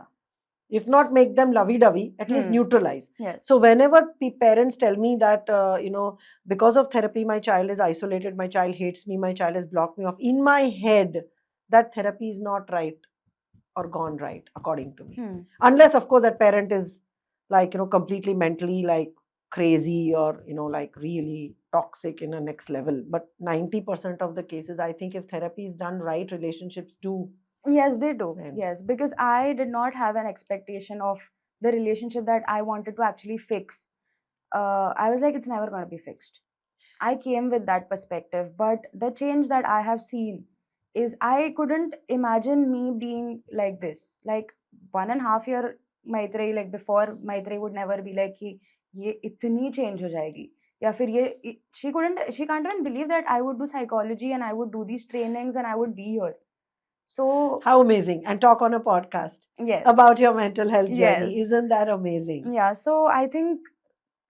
S1: If not make them lovey-dovey, at least neutralize.
S2: Yes.
S1: So whenever parents tell me that, because of therapy, my child is isolated, my child hates me, my child has blocked me off, in my head, that therapy is not right or gone right, according to me. Unless, of course, that parent is like, completely mentally like crazy or, like really toxic in a next level. But 90% of the cases, I think if therapy is done right, relationships do.
S2: Yes, they do.
S1: Right.
S2: Yes, because I did not have an expectation of the relationship that I wanted to actually fix. I was like, it's never going to be fixed. I came with that perspective, but the change that I have seen is I couldn't imagine me being like this. Like 1.5 year Maitreyi, like before Maitreyi would never be like कि ये इतनी change हो जाएगी, या फिर ये she can't even believe that I would do psychology and I would do these trainings and I would be here. So
S1: how amazing, and talk on a podcast
S2: yes,
S1: about your mental health journey.
S2: yes,
S1: Isn't that amazing?
S2: yeah. So I think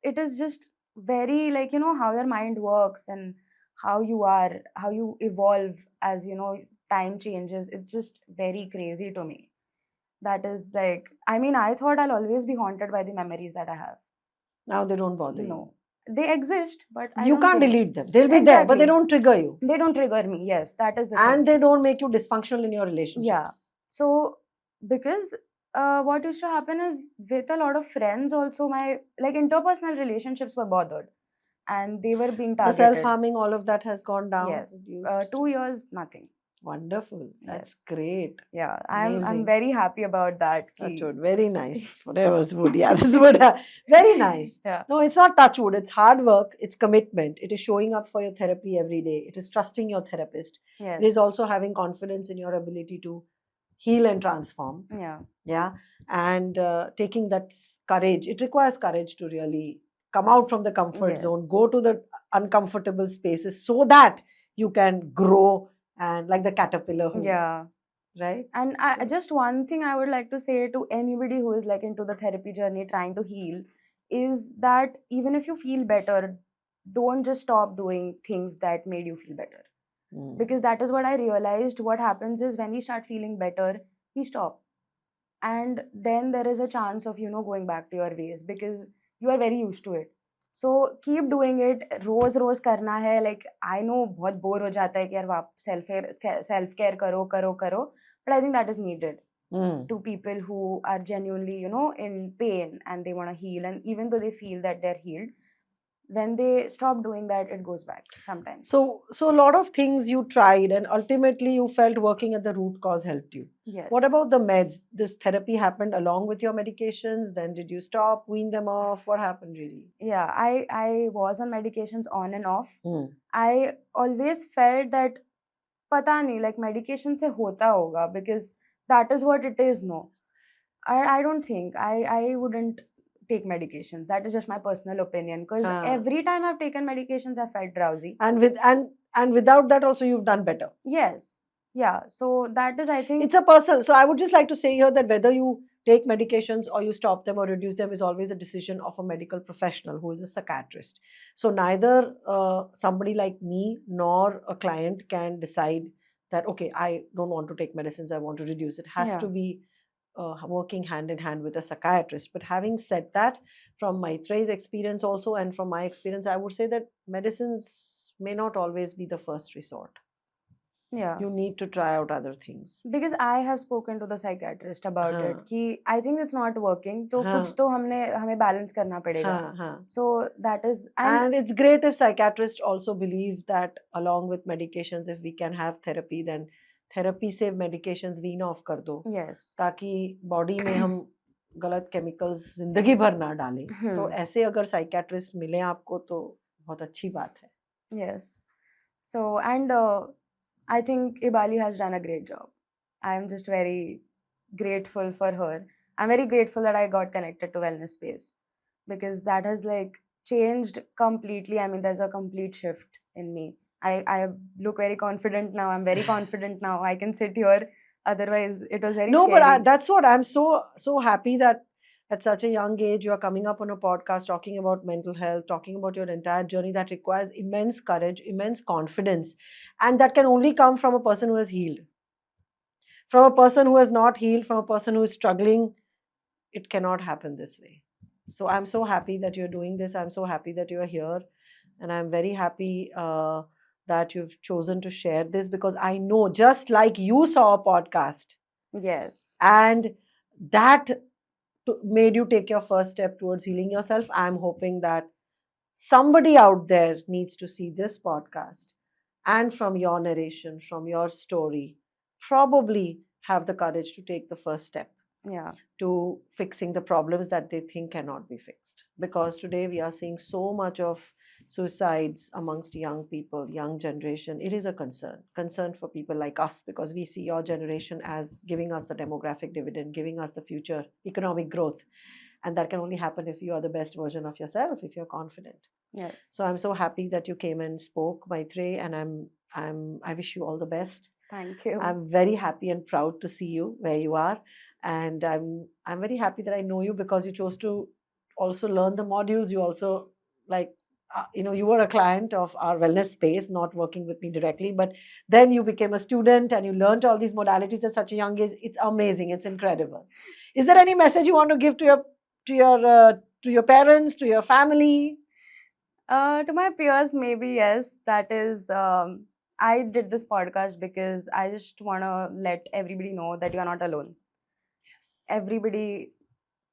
S2: it is just very like how your mind works and how you are, how you evolve as time changes. It's just very crazy to me. That is like, I mean, I thought I'll always be haunted by the memories that I have.
S1: Now they don't bother you.
S2: No, they exist, but I
S1: You
S2: don't
S1: can't
S2: think-
S1: delete them. They'll be there, but they
S2: Exactly.
S1: don't trigger you.
S2: They don't trigger me. Yes, that is the thing.
S1: And they don't make you dysfunctional in your relationships.
S2: So because what used to happen is with a lot of friends also, my like interpersonal relationships were bothered and they were being
S1: The
S2: targeted.
S1: self-harming, all of that has gone down.
S2: Yes,
S1: reduced.
S2: 2 years, nothing.
S1: Wonderful. That's
S2: Yes.
S1: great.
S2: Yeah, I'm
S1: Amazing.
S2: very happy about that.
S1: Touch
S2: ki-
S1: wood. Very nice. Whatever's wood. Yeah, this wood. Very nice.
S2: Yeah.
S1: No, it's not touch wood. It's hard work. It's commitment. It is showing up for your therapy every day. It is trusting your therapist.
S2: Yes.
S1: It is also having confidence in your ability to heal and transform.
S2: Yeah.
S1: Yeah. And taking that courage. It requires courage to really come out from the comfort zone,
S2: Yes.
S1: go to the uncomfortable spaces so that you can grow and like the caterpillar who,
S2: Yeah.
S1: right?
S2: And
S1: So-
S2: just one thing I would like to say to anybody who is like into the therapy journey trying to heal is that even if you feel better, don't just stop doing things that made you feel better.
S1: Mm.
S2: Because that is what I realized. What happens is when we start feeling better, we stop. And then there is a chance of, going back to your ways because you are very used to it. So keep doing it. रोज करना है. Like I know बहुत bore हो जाता है कि यार वाप self care करो. But I think that is needed
S1: Mm.
S2: to people who are genuinely, in pain and they want to heal. And even though they feel that they're healed, when they stop doing that, it goes back sometimes.
S1: So a lot of things you tried and ultimately you felt working at the root cause helped you.
S2: Yes.
S1: What about the meds? This therapy happened along with your medications. Then did you stop, wean them off? What happened really?
S2: Yeah, I was on medications on and off.
S1: Mm.
S2: I always felt that पता नहीं like medication से होता होगा because that is what it is. No, I don't think I wouldn't take medications. That is just my personal opinion because
S1: Ah.
S2: every time I've taken medications I felt drowsy.
S1: And And without that also you've done better.
S2: Yes. Yeah. So that is, I think,
S1: It's a personal. So I would just like to say here that whether you take medications or you stop them or reduce them is always a decision of a medical professional who is a psychiatrist. So neither somebody like me nor a client can decide that, okay, I don't want to take medicines, I want to reduce. It has
S2: Yeah.
S1: to be working hand in hand with a psychiatrist. But having said that, from Maitrey's experience also and from my experience, I would say that medicines may not always be the first resort.
S2: yeah.
S1: You need to try out other things.
S2: Because I have spoken to the psychiatrist about it
S1: हाँ,
S2: कि I think it's not working, तो
S1: हाँ,
S2: कुछ तो हमें balance करना पड़ेगा.
S1: हाँ, हाँ.
S2: So that is, and
S1: And it's great if psychiatrists also believe that along with medications, if we can have therapy, then therapy से medications wean off कर दो,
S2: yes.
S1: ताकि body में हम गलत chemicals जिंदगी भर ना डालें. तो ऐसे अगर psychiatrist मिले आपको तो बहुत अच्छी बात है.
S2: Yes. So, and I think Ibali has done a great job. I'm just very grateful for her. I'm very grateful that I got connected to Wellness Space because that has like changed completely. I mean, there's a complete shift in me. I look very confident now. I'm very confident now. I can sit here. Otherwise, it was very
S1: No,
S2: scary.
S1: but that's what I'm so happy that at such a young age you are coming up on a podcast talking about mental health, talking about your entire journey that requires immense courage, immense confidence, and that can only come from a person who has healed. From a person who has not healed, from a person who is struggling, it cannot happen this way. So I'm so happy that you're doing this. I'm so happy that you're here, and I'm very happy that you've chosen to share this because I know just like you saw a podcast
S2: Yes.
S1: and that made you take your first step towards healing yourself. I'm hoping that somebody out there needs to see this podcast and from your narration, from your story, probably have the courage to take the first step
S2: Yeah.
S1: to fixing the problems that they think cannot be fixed. Because today we are seeing so much of suicides amongst young people, young generation. It is a concern for people like us because we see your generation as giving us the demographic dividend, giving us the future economic growth. And that can only happen if you are the best version of yourself, if you're confident.
S2: Yes.
S1: So I'm so happy that you came and spoke, Maitrey, and I wish you all the best.
S2: Thank you.
S1: I'm very happy and proud to see you where you are, and I'm very happy that I know you because you chose to also learn the modules. You also like you were a client of our wellness space, not working with me directly, but then you became a student and you learned all these modalities at such a young age. It's amazing. It's incredible. Is there any message you want to give to your parents, to your family?
S2: To my peers, maybe yes. That is, I did this podcast because I just want to let everybody know that you're not alone.
S1: Yes.
S2: Everybody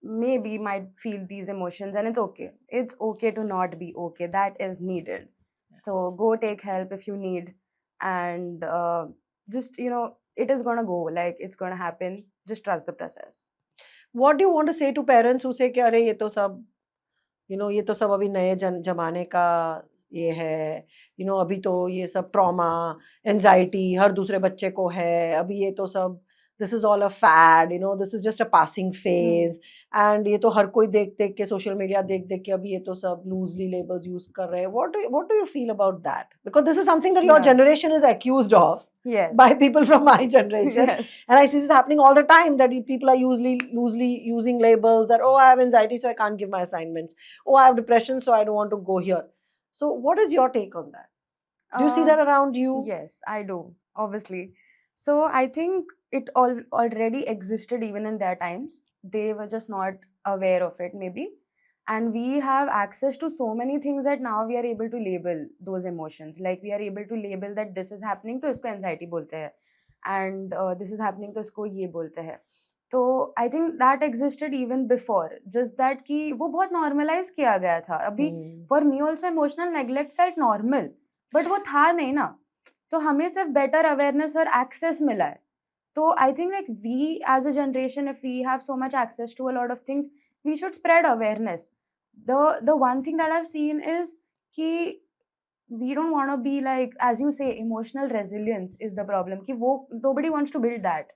S2: maybe might feel these emotions, and it's okay. It's okay to not be okay. That is needed. So go take help if you need, and just it is gonna go. Like it's gonna happen. Just trust the process.
S1: What do you want to say to parents who say कि अरे ये तो सब ये तो सब अभी नए जमाने का ये है अभी तो ये सब ट्रॉमा एंजाइटी हर दूसरे बच्चे को है अभी ये तो सब this is all a fad this is just a passing phase and ये तो हर कोई देख देख के सोशल मीडिया देख देख के अभी ये तो सब लूजली लेबल्स यूज कर रहे हैं what do you feel about that because this is something that your
S2: Yeah.
S1: Generation is accused of
S2: Yes.
S1: by people from my generation.
S2: Yes.
S1: And I see this happening all the time that people are usually loosely using labels that, oh, I have anxiety, so I can't give my assignments. Oh, I have depression, so I don't want to go here. So, what is your take on that? Do you see that around you?
S2: Yes, I do, obviously. So I think it already existed even in their times. They were just not aware of it, maybe. And we have access to so many things that now we are able to label those emotions. Like we are able to label that this is happening, तो इसको anxiety बोलते हैं, and this is happening, तो इसको ये बोलते हैं. तो I think that existed even before. Just that कि वो बहुत normalize किया गया था. अभी for me also emotional neglect felt normal, but वो था नहीं ना. तो हमें सिर्फ better awareness और access मिला है. तो I think like we as a generation, if we have so much access to a lot of things, we should spread awareness. The one thing that I've seen is कि we don't want to be like, as you say, emotional resilience is the problem. कि वो nobody wants to build that.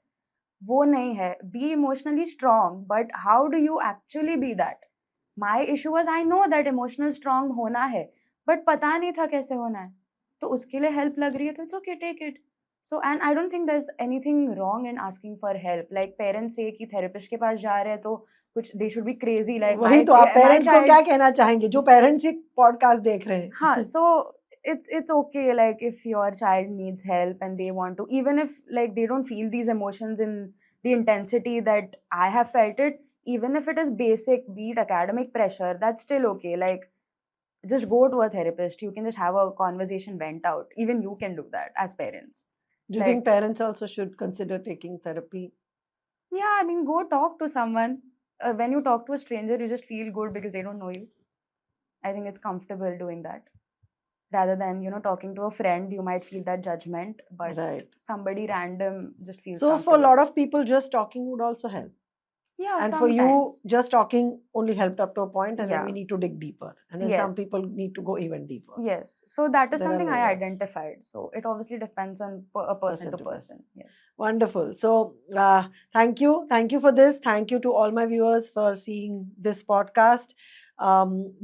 S2: वो नहीं है. Be emotionally strong, but how do you actually be that? My issue was I know that emotional strong होना है, but पता नहीं था कैसे होना है. तो उसके लिए हेल्प लग रही है तो it's okay, take it. So and I don't think there is anything wrong in asking for help. Like parents से कि थेरेपिस्ट के पास जा रहे हैं तो कुछ they should be crazy. Like
S1: वही तो, आप
S2: माय
S1: पेरेंट्स को
S2: चाइल्ड.
S1: क्या कहना चाहेंगे जो पेरेंट्स ये पॉडकास्ट देख रहे हैं?
S2: हाँ, so it's okay, like if your child needs help and they want to, even if like they don't feel these emotions in the intensity that I have felt it, even if it is basic, be it academic pressure, that's still okay. Like just go to a therapist. You can just have a conversation vent out. Even you can do that as parents.
S1: Do you think
S2: Like,
S1: parents also should consider taking therapy?
S2: yeah, I mean, go talk to someone. When you talk to a stranger, you just feel good because they don't know you. I think it's comfortable doing that. Rather than talking to a friend, you might feel that judgment, but
S1: Right.
S2: somebody random just feels
S1: So for a
S2: comfortable.
S1: lot of people, just talking would also help.
S2: Yeah,
S1: And for you,
S2: sometimes.
S1: just talking only helped up to a point, and then we
S2: Yeah.
S1: need to dig deeper. And then some
S2: Yes.
S1: people need to go even deeper.
S2: Yes, so that
S1: So
S2: is
S1: there are
S2: something I
S1: layers.
S2: identified. So it obviously depends on a person to person. Yes.
S1: Wonderful. So thank you. Thank you for this. Thank you to all my viewers for seeing this podcast.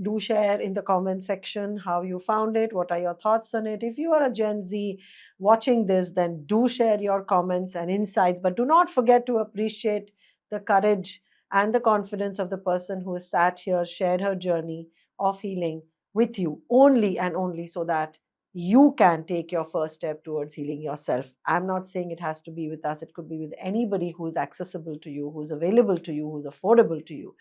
S1: Do share in the comment section how you found it. What are your thoughts on it? If you are a Gen Z watching this, then do share your comments and insights. But do not forget to appreciate the courage and the confidence of the person who has sat here, shared her journey of healing with you, only and only so that you can take your first step towards healing yourself. I'm not saying it has to be with us, it could be with anybody who's accessible to you, who's available to you, who's affordable to you.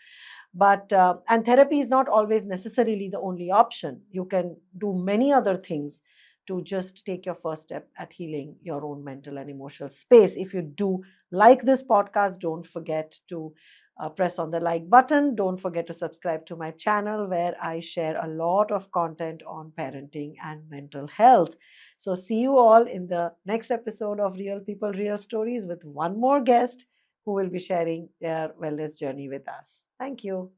S1: But and therapy is not always necessarily the only option. You can do many other things to just take your first step at healing your own mental and emotional space. If you do like this podcast, don't forget to press on the like button. Don't forget to subscribe to my channel where I share a lot of content on parenting and mental health. So, see you all in the next episode of Real People, Real Stories with one more guest who will be sharing their wellness journey with us. Thank you.